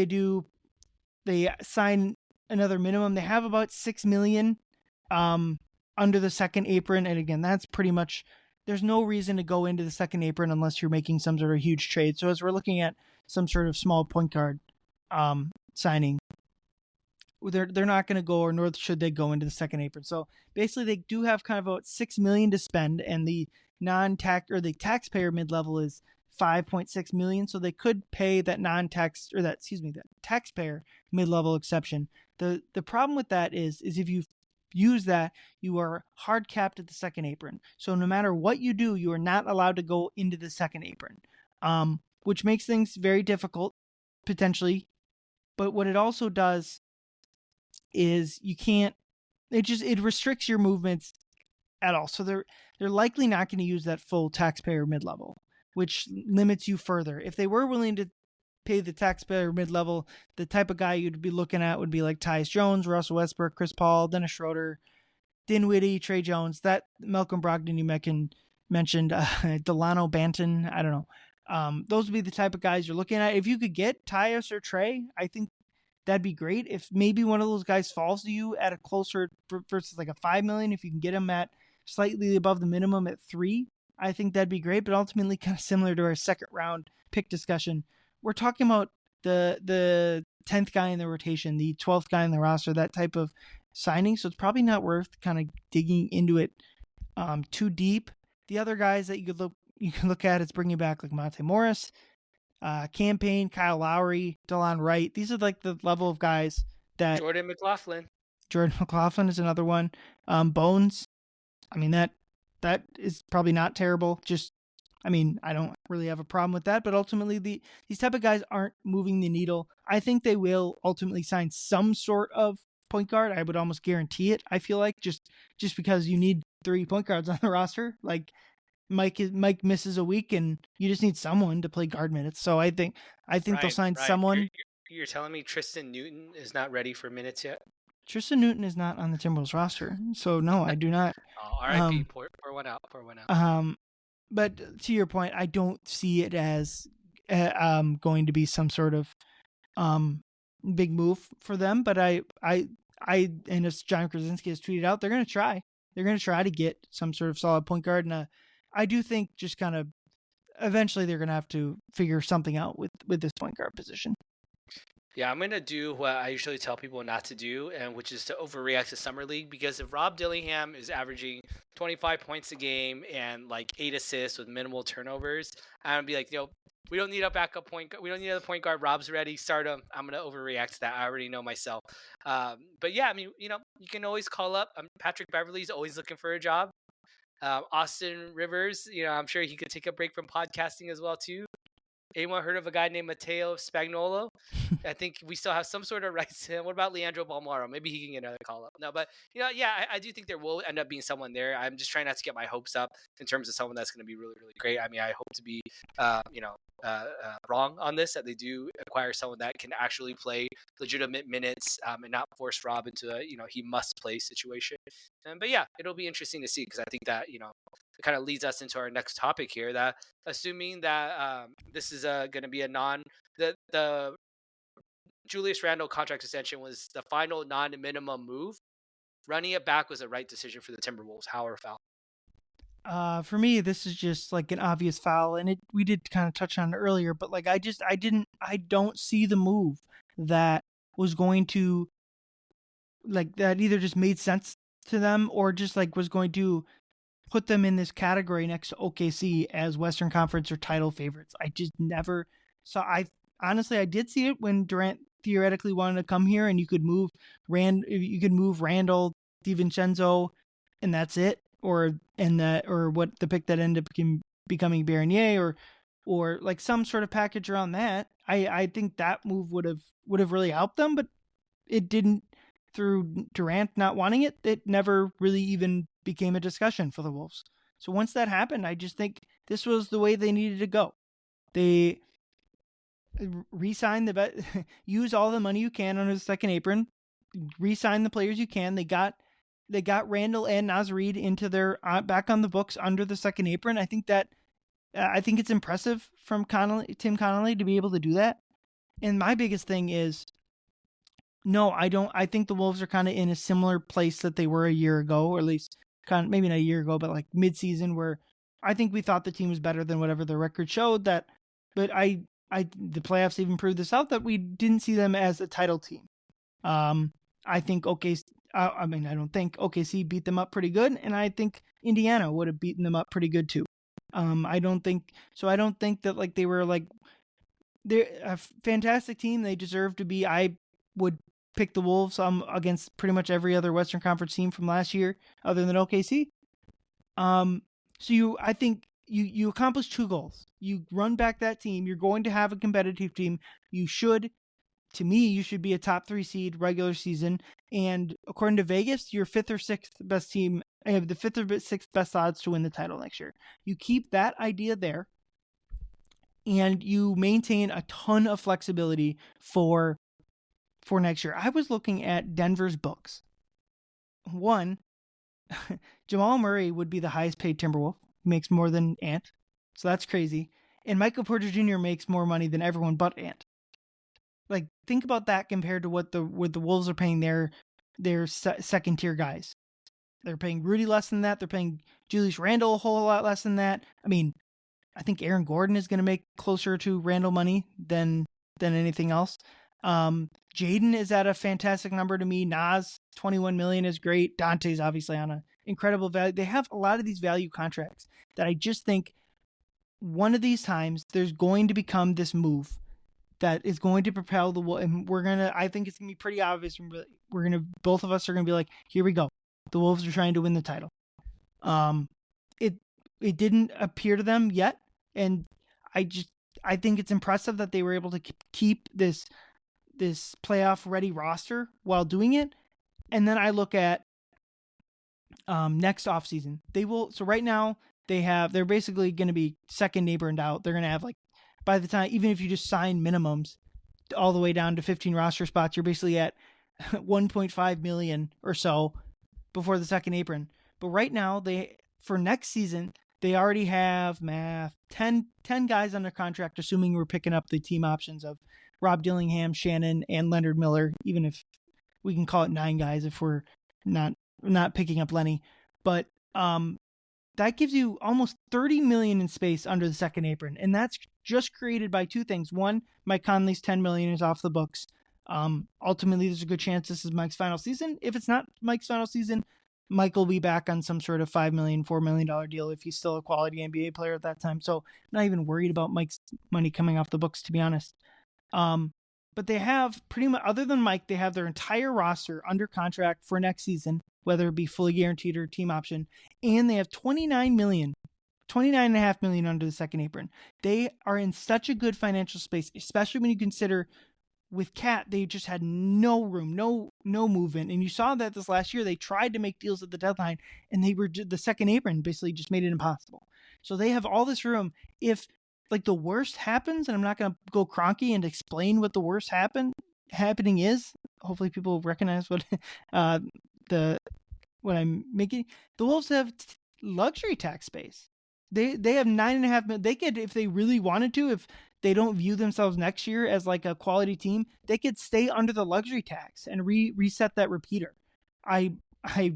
they sign another minimum. They have about $6 million under the second apron, and again, that's pretty much. There's no reason to go into the second apron unless you're making some sort of huge trade. So as we're looking at some sort of small point guard signing, they're not going to go, or nor should they go into the second apron. So basically, they do have kind of about $6 million to spend, and the non-tax or the taxpayer mid-level is $5.6 million. So they could pay that that taxpayer mid-level exception. The problem with that is if you use that, you are hard capped at the second apron. So no matter what you do, you are not allowed to go into the second apron, which makes things very difficult potentially. But what it also does is it restricts your movements at all. So they're likely not going to use that full taxpayer mid-level, which limits you further. If they were willing to pay the taxpayer mid-level, the type of guy you'd be looking at would be like Tyus Jones, Russell Westbrook, Chris Paul, Dennis Schroeder, Dinwiddie, Trey Jones, that Malcolm Brogdon you mentioned, Delano Banton, I don't know. Those would be the type of guys you're looking at. If you could get Tyus or Trey, I think that'd be great. If maybe one of those guys falls to you at a closer versus like a $5 million, if you can get them at slightly above the minimum at 3, I think that'd be great. But ultimately, kind of similar to our second round pick discussion, we're talking about the 10th guy in the rotation, the 12th guy in the roster, that type of signing. So it's probably not worth kind of digging into it too deep. The other guys that you can look at is bringing back like Monte Morris, Campaign, Kyle Lowry, DeLon Wright. These are like the level of guys that Jordan McLaughlin is another one. Bones. I mean, that is probably not terrible. I don't really have a problem with that, but ultimately these type of guys aren't moving the needle. I think they will ultimately sign some sort of point guard. I would almost guarantee it. I feel like just because you need 3 point guards on the roster, like Mike misses a week and you just need someone to play guard minutes. So I think they'll sign someone. You're telling me Tristan Newton is not ready for minutes yet? Tristan Newton is not on the Timberwolves roster, so no, I do not. R.I.P. Pour one out. But to your point, I don't see it as going to be some sort of big move for them. But I and as John Krasinski has tweeted out, they're going to try. They're going to try to get some sort of solid point guard, and I do think just kind of eventually they're going to have to figure something out with this point guard position. Yeah, I'm going to do what I usually tell people not to do, and which is to overreact to Summer League, because if Rob Dillingham is averaging 25 points a game and like 8 assists with minimal turnovers, I'm going to be like, we don't need a backup point guard. We don't need another point guard. Rob's ready. Start him. I'm going to overreact to that. I already know myself. But yeah, I mean, you can always call up. Patrick Beverley's always looking for a job. Austin Rivers, I'm sure he could take a break from podcasting as well too. Anyone heard of a guy named Matteo Spagnuolo? I think we still have some sort of rights to him. What about Leandro Balmaro? Maybe he can get another call up. No, but I do think there will end up being someone there. I'm just trying not to get my hopes up in terms of someone that's going to be really, really great. I mean, I hope to be, wrong on this, that they do acquire someone that can actually play legitimate minutes and not force Rob into a he must play situation. But yeah, it'll be interesting to see, because I think that it kind of leads us into our next topic here, that assuming that this is going to be the Julius Randle contract extension was the final non-minimum move, running it back was the right decision for the Timberwolves. How or foul? For me, this is just like an obvious foul, and we did kind of touch on it earlier, but like I don't see the move that was going to, like, that either just made sense to them or just like was going to put them in this category next to OKC as Western Conference or title favorites. I just never saw. I did see it when Durant theoretically wanted to come here, and you could move Randall, DiVincenzo, and that's it. Or what the pick that ended up becoming Bernier, or like some sort of package around that. I think that move would have really helped them, but it didn't. Through Durant not wanting it, it never really even became a discussion for the Wolves. So once that happened, I just think this was the way they needed to go. They re-sign use all the money you can under the second apron, re-sign the players you can. They got Randall and Naz Reid into their back on the books under the second apron. I think it's impressive from Tim Connolly to be able to do that. And my biggest thing is, no, I don't. I think the Wolves are kind of in a similar place that they were a year ago, or at least kind of maybe not a year ago, but like midseason, where I think we thought the team was better than whatever the record showed. But the playoffs even proved this out, that we didn't see them as a title team. I think I mean, I don't think OKC beat them up pretty good, and I think Indiana would have beaten them up pretty good too. I don't think so. I don't think that like they were like they're a fantastic team. They deserve to be. I would pick the Wolves against pretty much every other Western Conference team from last year, other than OKC. I think you accomplish two goals. You run back that team. You're going to have a competitive team. You should, to me, you should be a top 3 seed regular season. And according to Vegas, you're 5th or 6th best team. I have the 5th or 6th best odds to win the title next year. You keep that idea there, and you maintain a ton of flexibility for next year. I was looking at Denver's books. One, Jamal Murray would be the highest paid Timberwolf. He makes more than Ant, so that's crazy. And Michael Porter Jr. makes more money than everyone but Ant. Like, think about that compared to what the Wolves are paying their second tier guys. They're paying Rudy less than that. They're paying Julius Randle a whole lot less than that. I mean, I think Aaron Gordon is going to make closer to Randle money than anything else. Jaden is at a fantastic number to me. Naz, 21 million is great. Dante's obviously on an incredible value. They have a lot of these value contracts that I just think one of these times there's going to become this move that is going to propel the Wolves. And I think it's going to be pretty obvious. Both of us are going to be like, here we go. The Wolves are trying to win the title. It didn't appear to them yet. And I think it's impressive that they were able to keep this playoff ready roster while doing it. And then I look at next offseason. So right now they're basically going to be second neighbor and out. They're going to have, like, by the time, even if you just sign minimums all the way down to 15 roster spots, you're basically at 1.5 million or so before the second apron. But right now, for next season, they already have 10 guys under contract, assuming we're picking up the team options of Rob Dillingham, Shannon, and Leonard Miller, even if we can call it 9 guys if we're not picking up Lenny. But that gives you almost 30 million in space under the second apron, and that's just created by two things. One, Mike Conley's 10 million is off the books. Ultimately, there's a good chance this is Mike's final season. If it's not Mike's final season, Mike will be back on some sort of $5 million, $4 million deal if he's still a quality NBA player at that time. So I'm not even worried about Mike's money coming off the books, to be honest. But they have pretty much, other than Mike, they have their entire roster under contract for next season, whether it be fully guaranteed or team option. And they have 29.5 million under the second apron. They are in such a good financial space, especially when you consider with Cat, they just had no room, no movement. And you saw that this last year, they tried to make deals at the deadline, and the second apron basically just made it impossible. So they have all this room. If, like, the worst happens, and I'm not going to go cronky and explain what the worst happening is. Hopefully people recognize what what I'm making. The Wolves have luxury tax space. They have 9.5 million. They could, if they really wanted to, if they don't view themselves next year as like a quality team, they could stay under the luxury tax and reset that repeater. I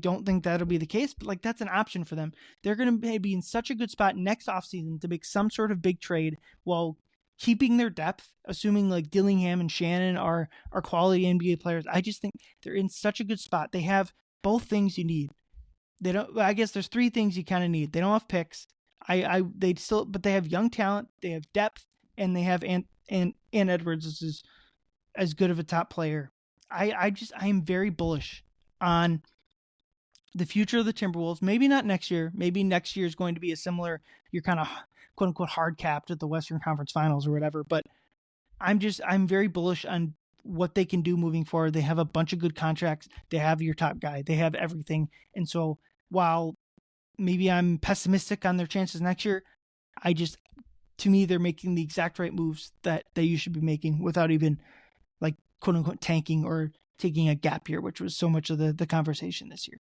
don't think that'll be the case, but like, that's an option for them. They're going to be in such a good spot next offseason to make some sort of big trade while keeping their depth, assuming like Dillingham and Shannon are quality NBA players. I just think they're in such a good spot. They have both things you need. I guess there's 3 things you kind of need. They don't have picks. But they have young talent, they have depth, and they have Ant Edwards is as good of a top player. I am very bullish on the future of the Timberwolves. Maybe not next year. Maybe next year is going to be a similar, you're kind of quote unquote hard capped at the Western Conference Finals or whatever. But I'm very bullish on what they can do moving forward. They have a bunch of good contracts. They have your top guy. They have everything. And so while maybe I'm pessimistic on their chances next year, to me, they're making the exact right moves that you should be making without even, like, quote unquote tanking or taking a gap year, which was so much of the conversation this year.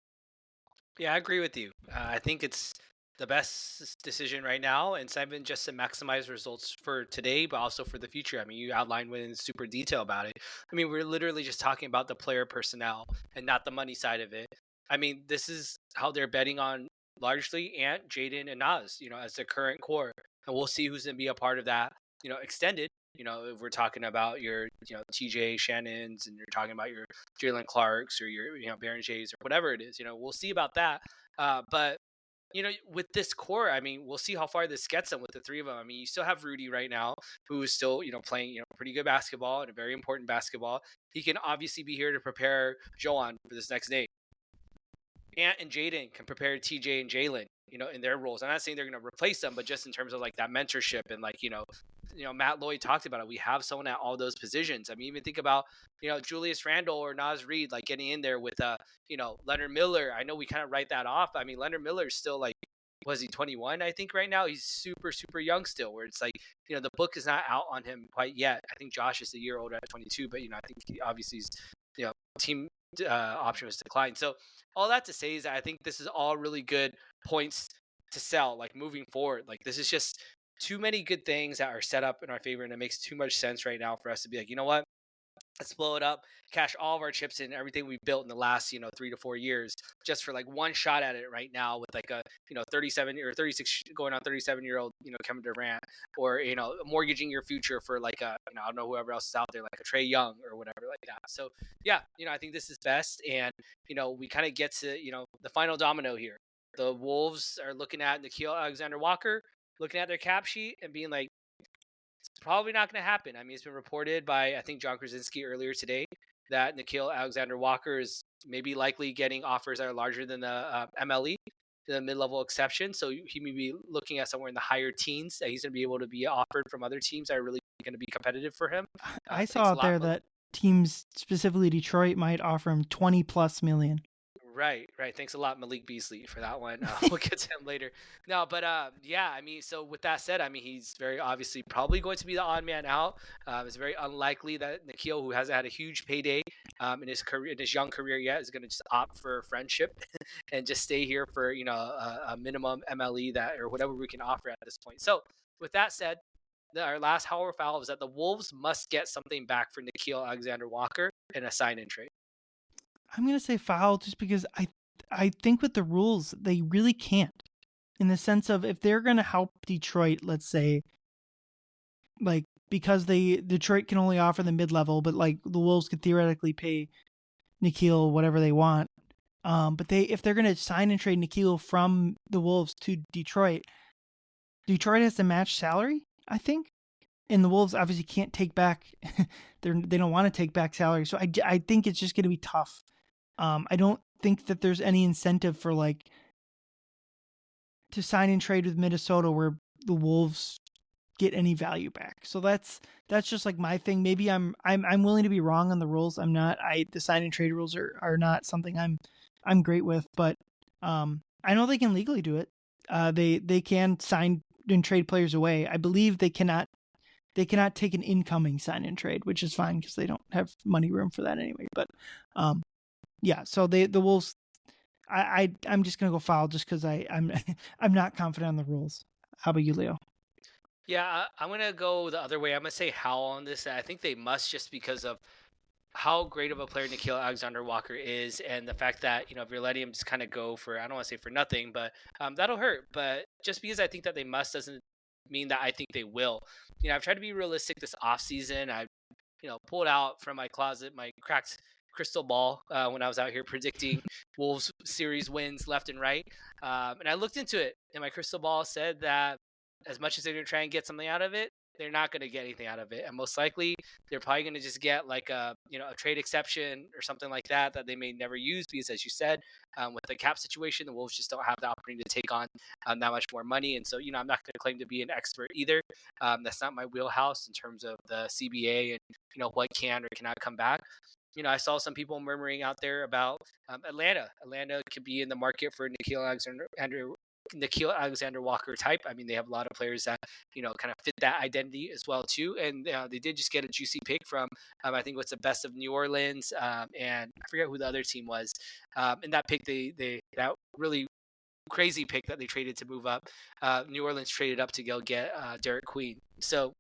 Yeah, I agree with you. I think it's the best decision right now, and it's not even just to maximize results for today, but also for the future. I mean, you outlined in super detail about it. I mean, we're literally just talking about the player personnel and not the money side of it. I mean, this is how they're betting on largely Ant, Jaden, and Naz, as the current core. And we'll see who's going to be a part of that, extended if we're talking about your, TJ Shannons, and you're talking about your Jalen Clarks or your, Berenjets or whatever it is, we'll see about that. But with this core, I mean, we'll see how far this gets them with the three of them. I mean, you still have Rudy right now, who is still, playing, pretty good basketball and a very important basketball. He can obviously be here to prepare Joan for this next day. Ant and Jaden can prepare TJ and Jalen, in their roles. I'm not saying they're going to replace them, but just in terms of like that mentorship and like, Matt Lloyd talked about it. We have someone at all those positions. I mean, even think about, Julius Randle or Naz Reid, like getting in there with, Leonard Miller. I know we kind of write that off. I mean, Leonard Miller is still like, was he 21? I think right now he's super, super young still, where it's like, the book is not out on him quite yet. I think Josh is a year older at 22, but, I think he obviously is, team option was declined. So all that to say is that I think this is all really good points to sell, like moving forward. Like this is just too many good things that are set up in our favor, and it makes too much sense right now for us to be like, you know what? Let's blow it up, cash all of our chips in everything we've built in the last, 3 to 4 years, just for like one shot at it right now with like a, 37 or 36 going on 37-year-old, Kevin Durant, or, mortgaging your future for like a, I don't know, whoever else is out there, like a Trey Young or whatever like that. So yeah, I think this is best. And, we kind of get to, the final domino here. The Wolves are looking at Nickeil Alexander-Walker, looking at their cap sheet and being like, it's probably not going to happen. I mean, it's been reported by, I think, John Krasinski earlier today that Nickeil Alexander-Walker is maybe likely getting offers that are larger than the MLE, the mid-level exception. So he may be looking at somewhere in the higher teens that he's going to be able to be offered from other teams that are really going to be competitive for him. I saw out there that teams, specifically Detroit, might offer him 20 plus million. Right. Thanks a lot, Malik Beasley, for that one. We'll get to him later. No, but yeah, I mean, so with that said, I mean, he's very obviously probably going to be the odd man out. It's very unlikely that Nickeil, who hasn't had a huge payday in his career, in his young career yet, is going to just opt for friendship and just stay here for a minimum MLE that or whatever we can offer at this point. So with that said, our last hour foul is that the Wolves must get something back for Nickeil Alexander-Walker in a sign-in trade. I'm going to say foul just because I think with the rules, they really can't. In the sense of if they're going to help Detroit, let's say, like, because Detroit can only offer the mid-level, but like the Wolves could theoretically pay Nickeil whatever they want. But if they're going to sign and trade Nickeil from the Wolves to Detroit has to match salary, I think. And the Wolves obviously can't take back. They don't want to take back salary. So I think it's just going to be tough. I don't think that there's any incentive for like to sign and trade with Minnesota where the Wolves get any value back. So that's just like my thing. Maybe I'm willing to be wrong on the rules. I'm not. The sign and trade rules are not something I'm great with, but I know they can legally do it. They can sign and trade players away. I believe they cannot take an incoming sign and trade, which is fine because they don't have money room for that anyway. But yeah, so the Wolves, I'm just gonna go foul just because I'm not confident on the rules. How about you, Leo? Yeah, I'm gonna go the other way. I'm gonna say how on this. I think they must just because of how great of a player Nickeil Alexander-Walker is, and the fact that if you're letting him just kind of go for, I don't want to say for nothing, but that'll hurt. But just because I think that they must doesn't mean that I think they will. I've tried to be realistic this off season. I pulled out from my closet my cracked crystal ball when I was out here predicting Wolves series wins left and right, and I looked into it, and my crystal ball said that as much as they're going to try and get something out of it, they're not going to get anything out of it, and most likely they're probably going to just get like a a trade exception or something like that they may never use because, as you said, with the cap situation, the Wolves just don't have the opportunity to take on that much more money. And so I'm not going to claim to be an expert either. That's not my wheelhouse in terms of the CBA and what can or cannot come back. I saw some people murmuring out there about Atlanta. Atlanta could be in the market for Nickeil Alexander-Walker type. I mean, they have a lot of players that kind of fit that identity as well too. And they did just get a juicy pick from I think what's the best of New Orleans, and I forget who the other team was. And that pick that really crazy pick that they traded to move up. New Orleans traded up to go get Derek Queen. So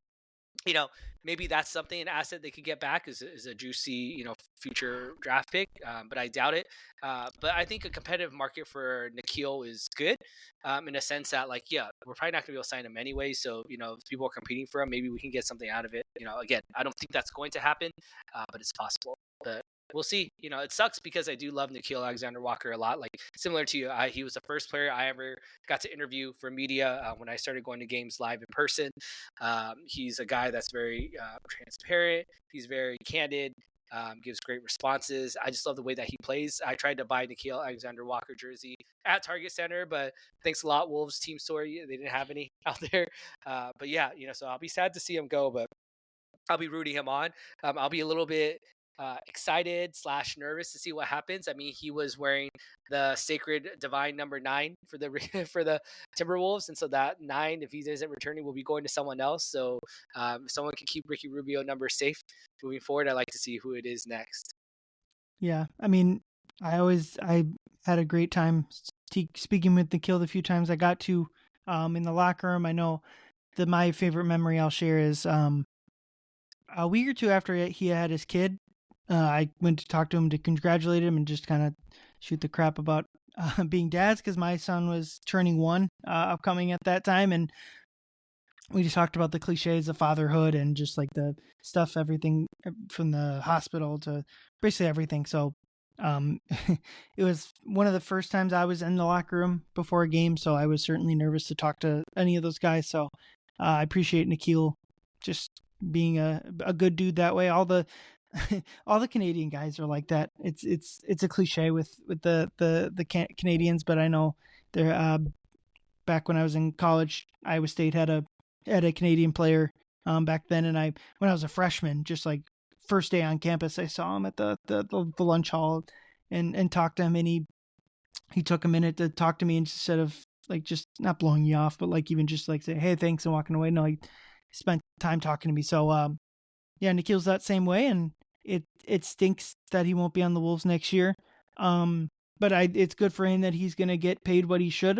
maybe that's something, an asset they could get back is a juicy, future draft pick, but I doubt it. But I think a competitive market for Nikhil is good, in a sense that, like, yeah, we're probably not going to be able to sign him anyway. So, if people are competing for him, maybe we can get something out of it. Again, I don't think that's going to happen, but it's possible. But we'll see. It sucks because I do love Nikhil Alexander Walker a lot. Like, similar to you, he was the first player I ever got to interview for media when I started going to games live in person. He's a guy that's very transparent. He's very candid. Gives great responses. I just love the way that he plays. I tried to buy Nikhil Alexander Walker jersey at Target Center, but thanks a lot, Wolves team store. They didn't have any out there. But yeah, so I'll be sad to see him go, but I'll be rooting him on. I'll be a little bit excited / nervous to see what happens. I mean, he was wearing the sacred divine number 9 for the for the Timberwolves, and so that 9, if he isn't returning, will be going to someone else. So if someone can keep Ricky Rubio number safe moving forward, I'd like to see who it is next. Yeah, I mean, I had a great time speaking with Nikhil the few times I got to in the locker room. I know that my favorite memory I'll share is a week or two after he had his kid. I went to talk to him to congratulate him and just kind of shoot the crap about being dads, because my son was turning 1 upcoming at that time, and we just talked about the cliches of fatherhood and just like the stuff, everything from the hospital to basically everything. So it was one of the first times I was in the locker room before a game, so I was certainly nervous to talk to any of those guys. So I appreciate Nikhil just being a good dude that way. All the all the Canadian guys are like that. It's a cliche with the Canadians, but I know they're back when I was in college, Iowa State had a Canadian player back then, and when I was a freshman, just like first day on campus, I saw him at the lunch hall and talked to him, and he took a minute to talk to me instead of like just not blowing you off, but like even just like say, hey, thanks, and walking away. No, he spent time talking to me. So yeah, Nikhil's that same way, and it stinks that he won't be on the Wolves next year. But it's good for him that he's going to get paid what he should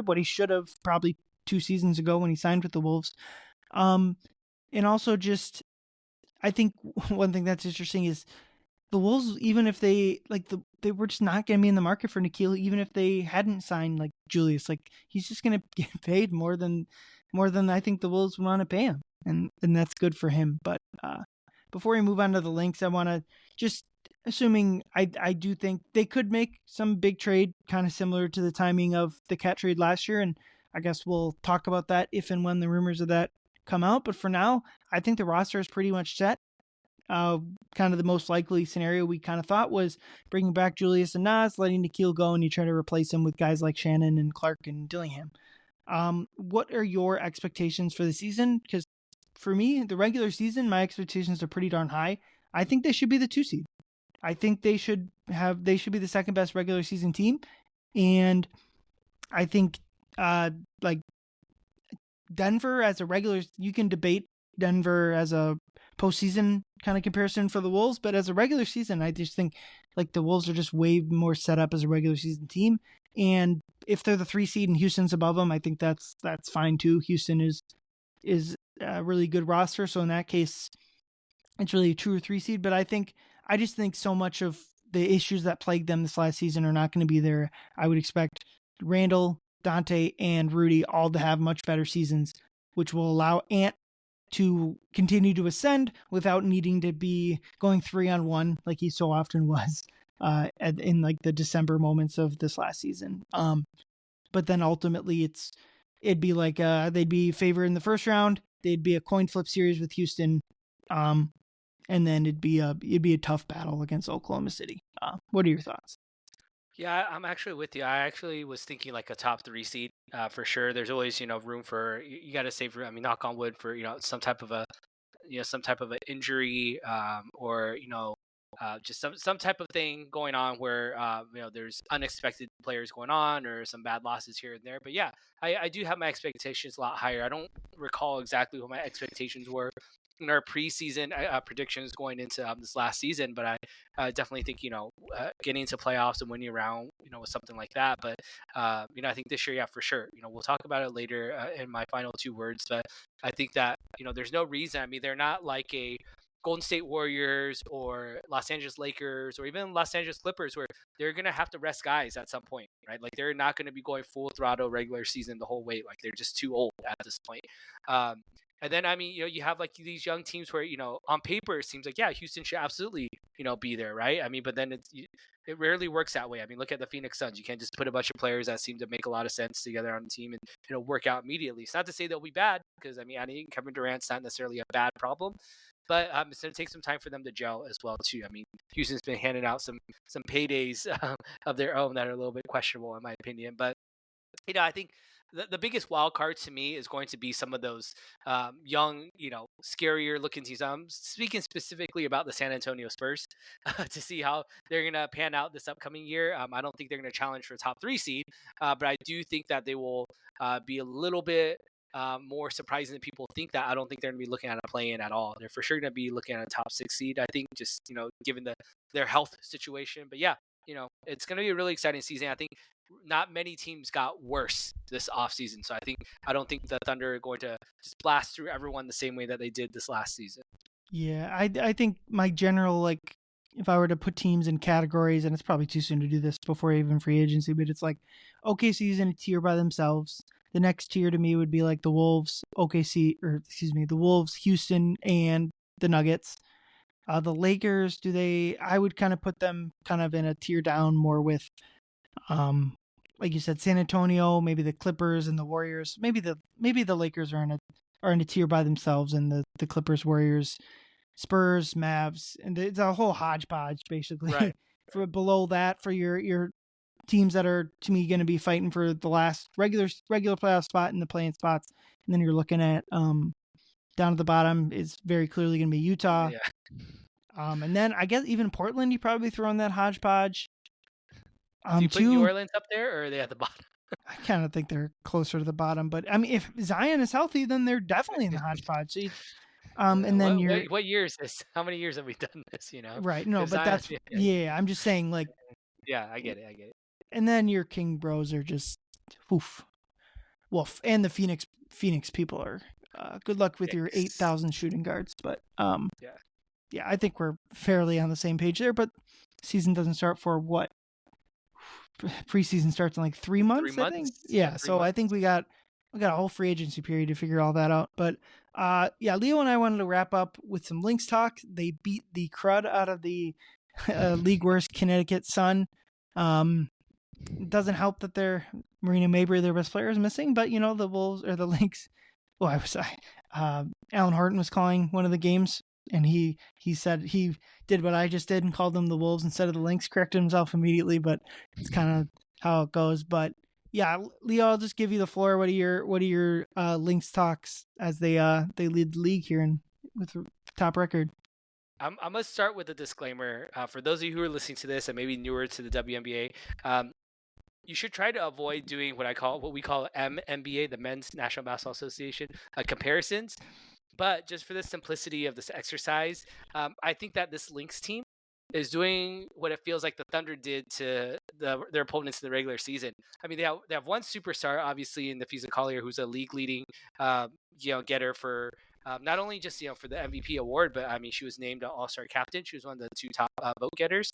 have probably 2 seasons ago when he signed with the Wolves. And also just, I think one thing that's interesting is the Wolves, even if they they were just not going to be in the market for Nikhil, even if they hadn't signed like Julius, like he's just going to get paid more than I think the Wolves want to pay him, and that's good for him. But before we move on to the Lynx, I want to just, assuming I do think they could make some big trade kind of similar to the timing of the Cat trade last year, and I guess we'll talk about that if and when the rumors of that come out. But for now, I think the roster is pretty much set. Kind of the most likely scenario we kind of thought was bringing back Julius and Naz, letting Nikhil go, and you try to replace him with guys like Shannon and Clark and Dillingham. What are your expectations for the season? Because for me, the regular season, my expectations are pretty darn high. I think they should be the 2 seed. I think they should be the second best regular season team. And I think like Denver as a regular, you can debate Denver as a postseason kind of comparison for the Wolves, but as a regular season, I just think like the Wolves are just way more set up as a regular season team. And if they're the 3 seed and Houston's above them, I think that's fine too. Houston is a really good roster, so in that case, it's really a 2 or 3 seed. But I just think so much of the issues that plagued them this last season are not going to be there. I would expect Randle, Dante, and Rudy all to have much better seasons, which will allow Ant to continue to ascend without needing to be going 3-on-1 like he so often was in like the December moments of this last season. But then ultimately it'd be like they'd be favored in the first round. They'd be a coin flip series with Houston, and then it'd be a tough battle against Oklahoma City. What are your thoughts? Yeah, I'm actually with you. I actually was thinking like a top 3 seed for sure. There's always room for, you got to save room. I mean, knock on wood, for some type of an injury, or just some type of thing going on where there's unexpected players going on or some bad losses here and there. But yeah, I do have my expectations a lot higher. I don't recall exactly what my expectations were in our preseason predictions going into this last season, but I definitely think getting into playoffs and winning around with something like that. But I think this year, yeah, for sure. We'll talk about it later in my final 2 words, but I think that there's no reason. I mean, they're not like a Golden State Warriors or Los Angeles Lakers or even Los Angeles Clippers, where they're gonna have to rest guys at some point, right? Like they're not gonna be going full throttle regular season the whole way. Like they're just too old at this point. Um, and then I mean, you have like these young teams where on paper it seems like yeah, Houston should absolutely be there, right? I mean, but then it rarely works that way. I mean, look at the Phoenix Suns. You can't just put a bunch of players that seem to make a lot of sense together on the team and work out immediately. It's not to say they'll be bad because I mean, I think Kevin Durant's not necessarily a bad problem, but it's going to take some time for them to gel as well too. I mean, Houston's been handing out some paydays of their own that are a little bit questionable in my opinion. But I think the biggest wild card to me is going to be some of those young, scarier looking teams. I'm speaking specifically about the San Antonio Spurs to see how they're going to pan out this upcoming year. I don't think they're going to challenge for a top 3 seed, but I do think that they will be a little bit more surprising than people think. That I don't think they're going to be looking at a play-in at all. They're for sure going to be looking at a top 6 seed. I think just given their health situation. But yeah, it's going to be a really exciting season. I think not many teams got worse this offseason. So I don't think the Thunder are going to just blast through everyone the same way that they did this last season. Yeah, I think my general, like, if I were to put teams in categories, and it's probably too soon to do this before even free agency, but it's like OKC's in a tier by themselves. The next tier to me would be like the Wolves, the Wolves, Houston, and the Nuggets. The Lakers, I would kind of put them kind of in a tier down more with, like you said, San Antonio, maybe the Clippers and the Warriors. Maybe the Lakers are in a tier by themselves, and the Clippers, Warriors, Spurs, Mavs, and it's a whole hodgepodge basically. Right. For below that, for your teams that are to me going to be fighting for the last regular playoff spot and the playing spots, and then you're looking at down at the bottom is very clearly going to be Utah. Yeah. And then I guess even Portland, you probably throw in that hodgepodge. Do you put New Orleans up there, or are they at the bottom? I kind of think they're closer to the bottom, but I mean, if Zion is healthy, then they're definitely in the hodgepodge. So and then what year is this? How many years have we done this? Right? No, but that's I'm just saying, like, yeah, I get it. And then your King Bros are just woof, and the Phoenix people are. Good luck with your 8,000 shooting guards, but yeah, I think we're fairly on the same page there. But season doesn't start for what? Preseason starts in like 3 months. 3 I think. months? Yeah, so I think we got a whole free agency period to figure all that out. But Leo and I wanted to wrap up with some Lynx talk. They beat the crud out of the league worst Connecticut Sun. It doesn't help that Marina Mabry, their best player, is missing, but the Wolves or the Lynx. Well, Alan Horton was calling one of the games, and he said he did what I just did and called them the Wolves instead of the Lynx. Corrected himself immediately, but it's kind of how it goes. But yeah, Leo, I'll just give you the floor. What are your Lynx talks as they lead the league here and with the top record? I'm gonna start with a disclaimer for those of you who are listening to this and maybe newer to the WNBA. You should try to avoid doing what we call MNBA, the Men's National Basketball Association, comparisons. But just for the simplicity of this exercise, I think that this Lynx team is doing what it feels like the Thunder did to their opponents in the regular season. I mean, they have one superstar, obviously, in Nafisa Collier, who's a league-leading, getter for not only just for the MVP award, but I mean, she was named an All-Star captain. She was one of the 2 top vote getters.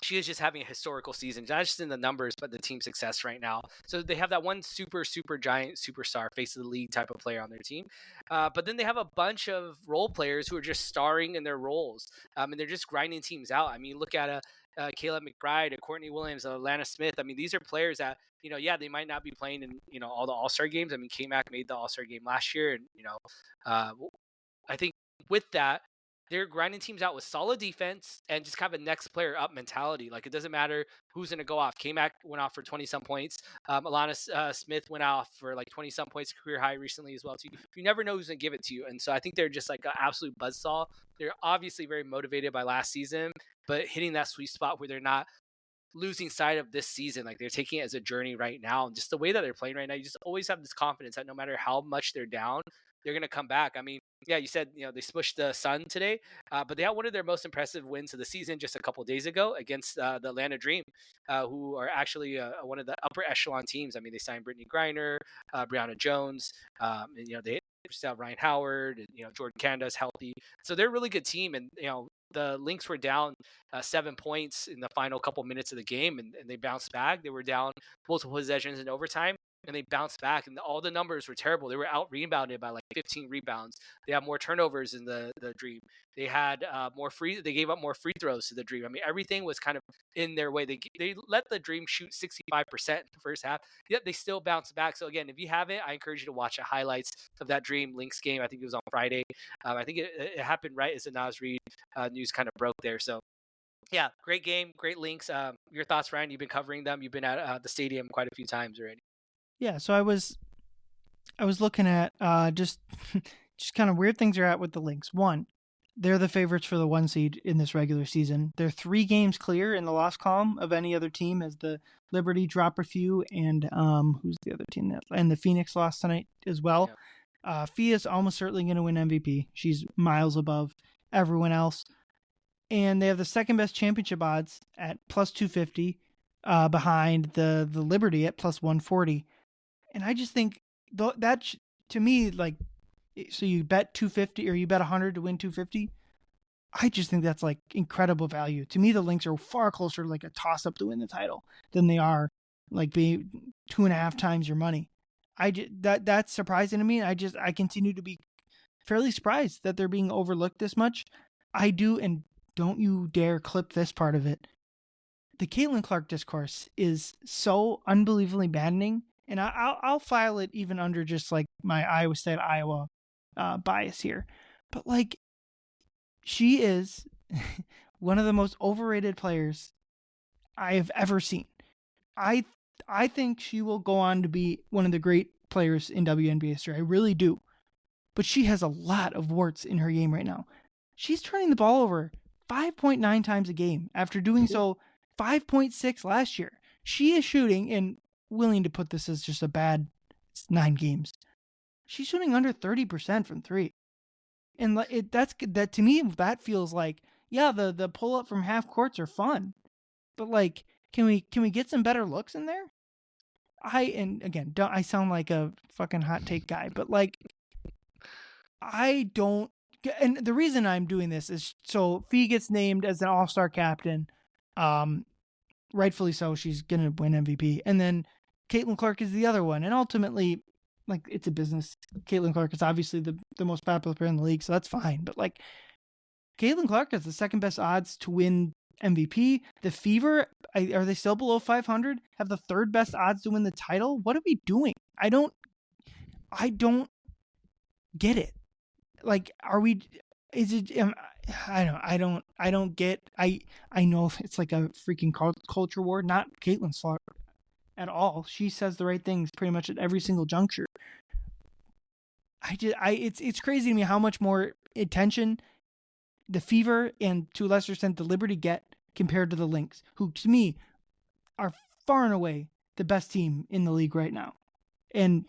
She is just having a historical season, not just in the numbers, but the team success right now. So they have that one super giant superstar, face of the league type of player on their team. But then they have a bunch of role players who are just starring in their roles. And they're just grinding teams out. I mean, look at Caleb McBride, a Courtney Williams, Atlanta Smith. I mean, these are players that, they might not be playing in, all the All-Star games. I mean, K-Mac made the All-Star game last year. And, I think with that, they're grinding teams out with solid defense and just kind of a next player up mentality. Like, it doesn't matter who's going to go off. K-Mac went off for 20-some points. Alana Smith went off for like 20-some points, career high recently as well, too. You never know who's going to give it to you. And so I think they're just like an absolute buzzsaw. They're obviously very motivated by last season, but hitting that sweet spot where they're not losing sight of this season. Like, they're taking it as a journey right now. And just the way that they're playing right now, you just always have this confidence that no matter how much they're down, they're going to come back. I mean, yeah, you said, they smushed the Sun today, but they had one of their most impressive wins of the season just a couple of days ago against the Atlanta Dream, who are actually one of the upper echelon teams. I mean, they signed Brittany Griner, Brianna Jones. And, They still have Ryan Howard, and Jordan Canada's healthy, so they're a really good team. And the Lynx were down 7 points in the final couple minutes of the game, and they bounced back. They were down multiple possessions in overtime, and they bounced back, and all the numbers were terrible. They were out rebounded by like 15 rebounds. They had more turnovers in the Dream. They had They gave up more free throws to the Dream. I mean, everything was kind of in their way. They let the Dream shoot 65% in the first half, yet they still bounced back. So again, if you haven't, I encourage you to watch the highlights of that Dream Lynx game. I think it was on Friday. I think it happened right as the Naz Reid news kind of broke there. So yeah, great game, great Lynx. Your thoughts, Ryan? You've been covering them. You've been at the stadium quite a few times already. Yeah, so I was looking at just kind of weird things are at with the Lynx. One, they're the favorites for the 1 seed in this regular season. They're 3 games clear in the loss column of any other team, as the Liberty drop a few, and who's the other team and the Phoenix lost tonight as well. Yeah. Fia's almost certainly going to win MVP. She's miles above everyone else, and they have the second best championship odds at plus 250, behind the Liberty at plus 140. And I just think that to me, like, so you bet 250 or you bet 100 to win 250. I just think that's like incredible value. To me, the Lynx are far closer to like a toss up to win the title than they are like being 2.5 times your money. That's surprising to me. I continue to be fairly surprised that they're being overlooked this much. I do, and don't you dare clip this part of it. The Caitlin Clark discourse is so unbelievably maddening, and I'll file it even under just like my Iowa State Iowa bias here, but like, she is one of the most overrated players I have ever seen. I think she will go on to be one of the great players in WNBA history. I really do. But she has a lot of warts in her game right now. She's turning the ball over 5.9 times a game after doing so 5.6 last year. She is shooting, and willing to put this as just a bad 9 games. She's shooting under 30% from 3. And that to me, that feels like, yeah, the pull up from half courts are fun, but like, can we get some better looks in there? And again, I sound like a fucking hot take guy, but like, I don't. And the reason I'm doing this is so Fee gets named as an all-star captain, rightfully so. She's gonna win MVP, and then Caitlin Clark is the other one, and ultimately, like, it's a business. Caitlin Clark is obviously the most popular player in the league, so that's fine. But like, Caitlin Clark has the second best odds to win MVP. The Fever, are they still below 500? Have the third best odds to win the title? What are we doing? I don't get it. Like, are we? Is it? I don't get. I know it's like a freaking culture war. Not Caitlin's fault at all. She says the right things pretty much at every single juncture. It's crazy to me how much more attention the Fever and, to a lesser extent, the Liberty get compared to the Lynx, who to me are far and away the best team in the league right now. And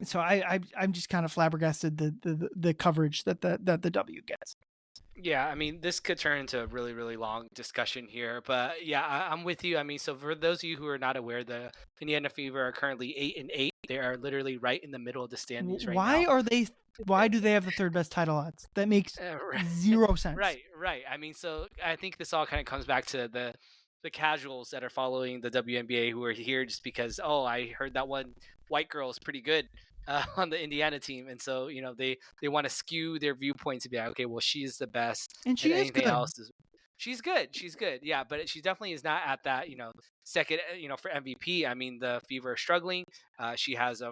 so I'm just kind of flabbergasted the coverage that the W gets. Yeah, I mean, this could turn into a really, really long discussion here, but yeah, I'm with you. I mean, so for those of you who are not aware, the Indiana Fever are currently 8-8. They are literally right in the middle of the standings right now. Why do they have the third best title odds? That makes zero sense. Right. I mean, so I think this all kind of comes back to the casuals that are following the WNBA who are here just because, oh, I heard that one white girl is pretty good on the Indiana team, and so they want to skew their viewpoints to be like, okay, well, she's the best, and she is good. Else is she's good, yeah, but she definitely is not at that second for MVP. I mean, the Fever are struggling. She has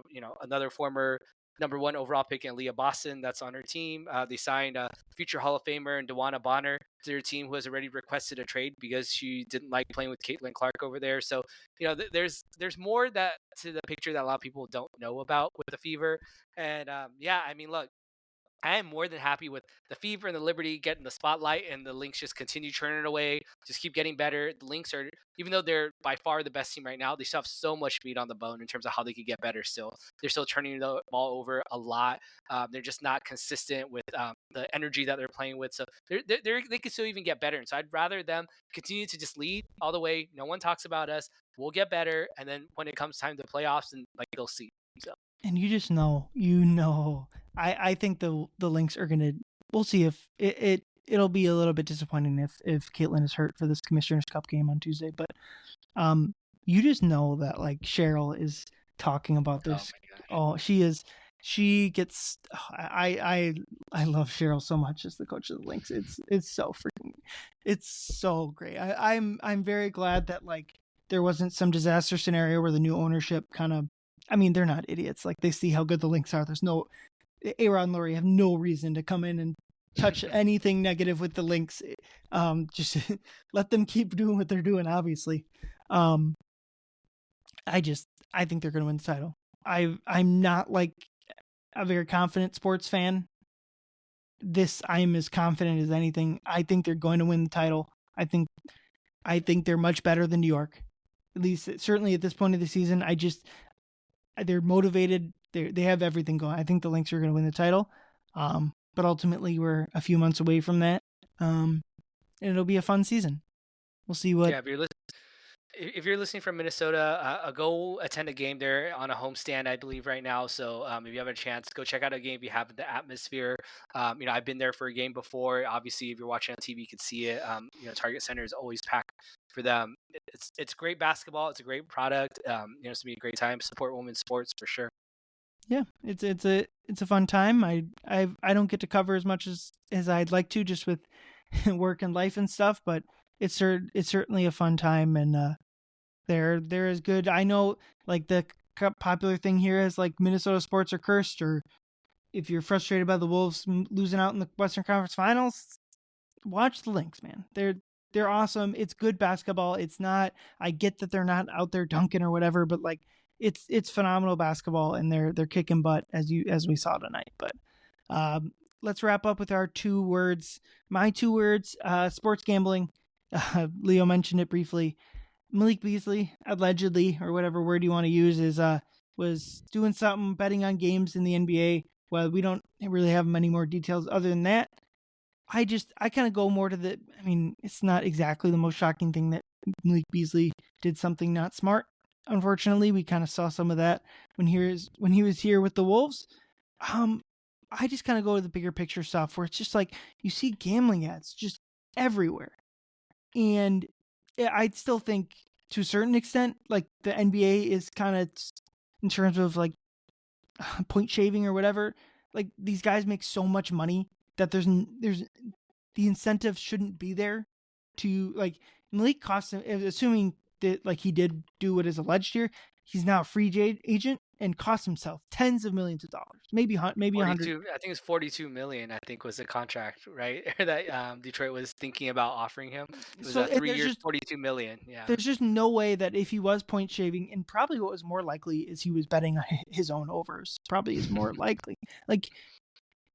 another former number 1 overall pick in Leah Boston that's on her team. They signed a future Hall of Famer and Dewana Bonner to their team, who has already requested a trade because she didn't like playing with Caitlin Clark over there. So there's more that to the picture that a lot of people don't know about with the Fever. And yeah, I mean, look, I am more than happy with the Fever and the Liberty getting the spotlight, and the Lynx just continue churning away, just keep getting better. The Lynx are, even though they're by far the best team right now, they still have so much meat on the bone in terms of how they could get better still. They're still turning the ball over a lot. They're just not consistent with the energy that they're playing with. So they could still even get better. And so I'd rather them continue to just lead all the way. No one talks about us. We'll get better. And then when it comes time to playoffs, and like, they'll see. So. And you just know, I think the Lynx are gonna. We'll see if it'll be a little bit disappointing if Caitlin is hurt for this Commissioner's Cup game on Tuesday, but you just know that like Cheryl is talking about Oh this. my gosh. Oh, she is. She gets. I love Cheryl so much as the coach of the Lynx. It's so freaking. It's so great. I'm very glad that like there wasn't some disaster scenario where the new ownership kind of. I mean, they're not idiots. Like they see how good the Lynx are. There's no A-Rod and Lori have no reason to come in and touch anything negative with the Lynx. Just let them keep doing what they're doing. Obviously, I think they're going to win the title. I'm not like a very confident sports fan. I'm as confident as anything. I think they're going to win the title. I think they're much better than New York. At least certainly at this point of the season. They're motivated. They have everything going. I think the Lynx are going to win the title. But ultimately we're a few months away from that. And it'll be a fun season. We'll see what. Yeah, if you're listening from Minnesota, go attend a game there on a homestand, I believe, right now. So if you have a chance, go check out a game. If you have the atmosphere. I've been there for a game before. Obviously, if you're watching on TV, you can see it. Target Center is always packed for them. It's great basketball. It's a great product. It's gonna be a great time. Support women's sports for sure. Yeah, it's a fun time. I don't get to cover as much as I'd like to, just with work and life and stuff. But it's certainly a fun time, and they're as good. I know like the popular thing here is like Minnesota sports are cursed, or if you're frustrated by the Wolves losing out in the Western Conference Finals, watch the Lynx, man. They're awesome. It's good basketball. It's not. I get that they're not out there dunking or whatever, but like it's phenomenal basketball, and they're kicking butt as we saw tonight. But let's wrap up with our 2 words. My 2 words: sports gambling. Leo mentioned it briefly. Malik Beasley, allegedly, or whatever word you want to use, was doing something, betting on games in the NBA. Well, we don't really have many more details other than that. I kind of go more to it's not exactly the most shocking thing that Malik Beasley did something not smart. Unfortunately, we kind of saw some of that when he was here with the Wolves. I just kind of go to the bigger picture stuff where it's just like you see gambling ads just everywhere. And I still think to a certain extent, like the NBA is kind of, in terms of like point shaving or whatever, like these guys make so much money that there's the incentive shouldn't be there to like Malik cost him, assuming that like he did do what is alleged here. He's now a free agent and cost himself tens of millions of dollars, maybe 100. I think it's 42 million. I think was the contract, right? that Detroit was thinking about offering him. It was So 3 years, 42 million. Yeah. there's just no way that if he was point shaving, and probably what was more likely is he was betting on his own overs. Probably is more likely. Like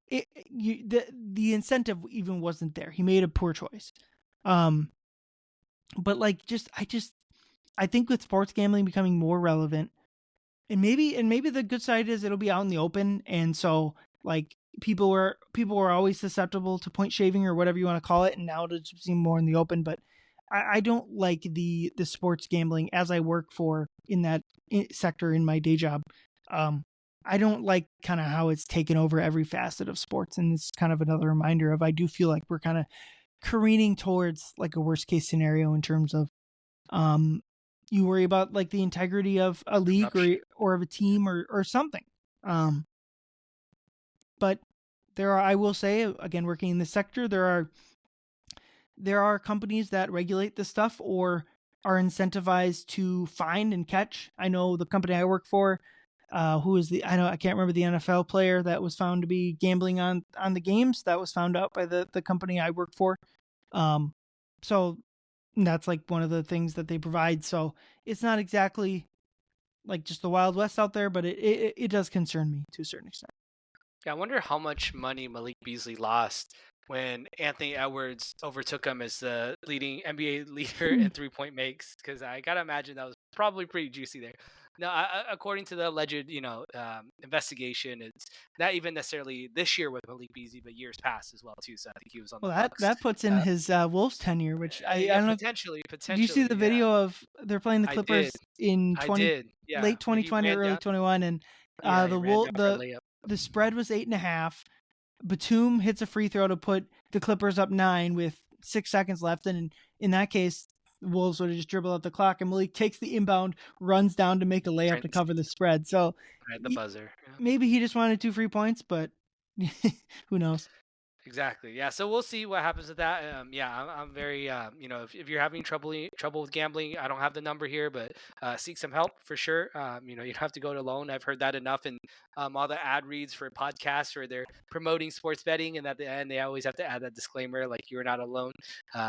the incentive even wasn't there. He made a poor choice. But like I think with sports gambling becoming more relevant, and maybe the good side is it'll be out in the open, and so like people were always susceptible to point shaving or whatever you want to call it, and now it'll just seem more in the open. But I don't like the sports gambling as I work for in that sector in my day job. I don't like kind of how it's taken over every facet of sports, and it's kind of another reminder of I do feel like we're kind of careening towards like a worst case scenario in terms of you worry about like the integrity of a league or of a team or something. But I will say again, working in this sector, there are companies that regulate this stuff or are incentivized to find and catch. I know the company I work for, I can't remember the NFL player that was found to be gambling on the games. That was found out by the company I work for. So that's like one of the things that they provide. So it's not exactly like just the Wild West out there, but it does concern me to a certain extent. Yeah, I wonder how much money Malik Beasley lost when Anthony Edwards overtook him as the leading NBA leader in 3-point makes, because I gotta imagine that was probably pretty juicy there. Now, according to the alleged, investigation, it's not even necessarily this year with Malik Beasley, but years past as well too. So I think he was on the Bucks. That puts in his Wolves tenure, which I don't know. Potentially. Did you see the video of they're playing the Clippers in late 2020 or early 21, and Yeah, he The ran Wol- down for a layup. the spread was 8.5. Batum hits a free throw to put the Clippers up 9 with 6 seconds left, and in that case, the Wolves would have just dribbled out the clock. And Malik takes the inbound, runs down to make a layup to Prince cover the spread. So at the buzzer. Yeah. maybe he just wanted 2 free points, but who knows? Exactly. Yeah. So we'll see what happens with that. Yeah, I'm very, if you're having trouble with gambling, I don't have the number here, but seek some help for sure. You don't have to go it alone. I've heard that enough, and all the ad reads for podcasts where they're promoting sports betting, and at the end they always have to add that disclaimer like you're not alone.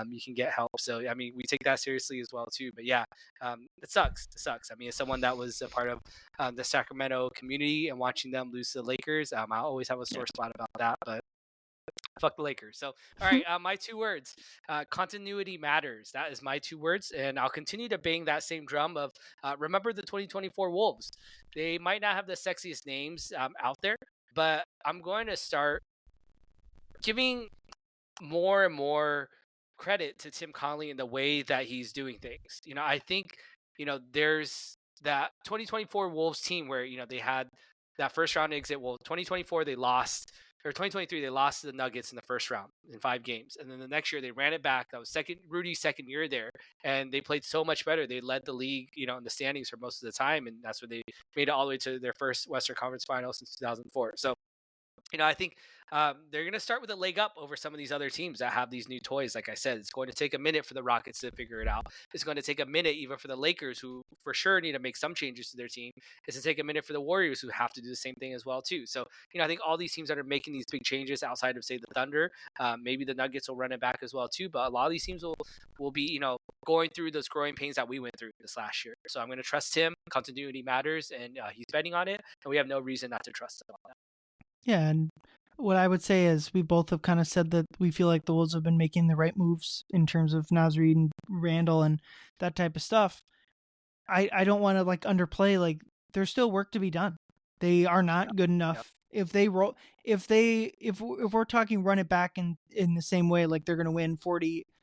You can get help. So I mean, we take that seriously as well too. But yeah, it sucks. It sucks. I mean, as someone that was a part of the Sacramento community and watching them lose to the Lakers, I always have a sore spot about that, but. Fuck the Lakers. So, all right, my 2 words. Continuity matters. That is my 2 words, and I'll continue to bang that same drum of remember the 2024 Wolves. They might not have the sexiest names out there, but I'm going to start giving more and more credit to Tim Connelly in the way that he's doing things. I think there's that 2024 Wolves team where they had that first round exit. Well, 2024 they lost. Or 2023, they lost to the Nuggets in the first round in 5 games. And then the next year, they ran it back. That was Rudy's second year there. And they played so much better. They led the league, in the standings for most of the time. And that's where they made it all the way to their first Western Conference final since 2004. So, I think they're going to start with a leg up over some of these other teams that have these new toys. Like I said, it's going to take a minute for the Rockets to figure it out. It's going to take a minute even for the Lakers, who for sure need to make some changes to their team. It's to take a minute for the Warriors, who have to do the same thing as well too. So, I think all these teams that are making these big changes outside of, say, the Thunder, maybe the Nuggets will run it back as well too. But a lot of these teams will be, going through those growing pains that we went through this last year. So I'm going to trust him. Continuity matters, and he's betting on it, and we have no reason not to trust him on that. Yeah, and what I would say is we both have kind of said that we feel like the Wolves have been making the right moves in terms of Naz Reid and Randle and that type of stuff. I don't want to underplay, there's still work to be done. They are not good enough. Yep. If we're talking run it back in the same way, like they're going to win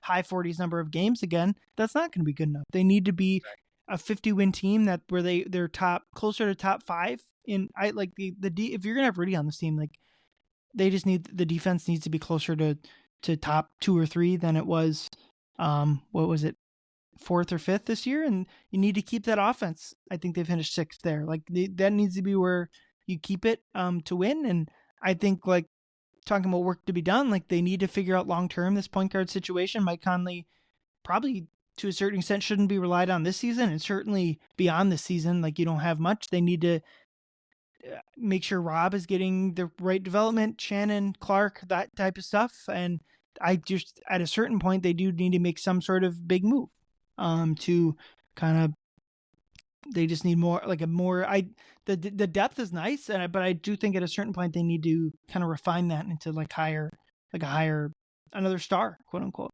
high 40s number of games again, that's not going to be good enough. They need to be a 50-win team where they're closer to top 5. If you're gonna have Rudy on this team, they just the defense needs to be closer to top 2 or 3 than it was. What was it, 4th or 5th this year? And you need to keep that offense. I think they finished 6th there. That needs to be where you keep it to win. And I think talking about work to be done, they need to figure out long term this point guard situation. Mike Conley probably to a certain extent shouldn't be relied on this season, and certainly beyond this season. You don't have much. They need to make sure Rob is getting the right development, Shannon, Clark, that type of stuff. And I just, at a certain point, they do need to make some sort of big move to kind of, they just need more, the depth is nice, but I do think at a certain point they need to kind of refine that into another star, quote unquote.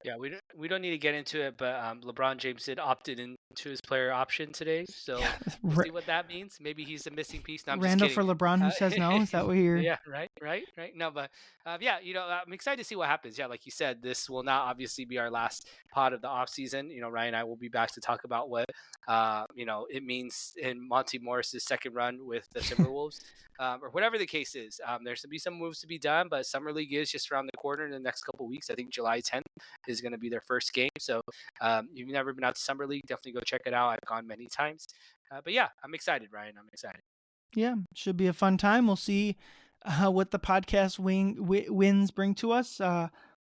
Yeah, we don't need to get into it, but LeBron James did opted into his player option today, so we'll see what that means. Maybe he's a missing piece. No, I'm Randall just kidding. For LeBron, who says no? Is that what you're? Yeah, right. No, but yeah, I'm excited to see what happens. Yeah, like you said, this will not obviously be our last pod of the off season. Ryan and I will be back to talk about what it means in Monty Morris's second run with the Timberwolves. Or whatever the case is. There's to be some moves to be done, but Summer League is just around the corner in the next couple of weeks. I think July 10th is going to be their first game. So you've never been out to Summer League, definitely go check it out. I've gone many times. But yeah, I'm excited, Ryan. I'm excited. Yeah, should be a fun time. We'll see what the podcast wins bring to us.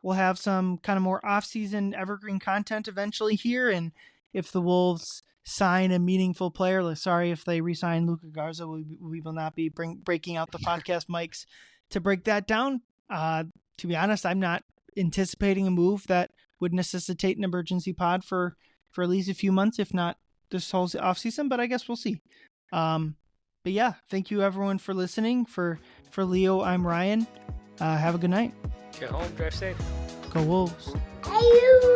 We'll have some kind of more off-season evergreen content eventually here, and if the Wolves sign a meaningful player, sorry if they re-sign Luka Garza, we will not be breaking out the podcast mics to break that down. To be honest, I'm not anticipating a move that would necessitate an emergency pod for at least a few months, if not this whole off season, but I guess we'll see. But yeah, thank you everyone for listening. For Leo, I'm Ryan. Have a good night. Get home, drive safe. Go Wolves. Hey, you.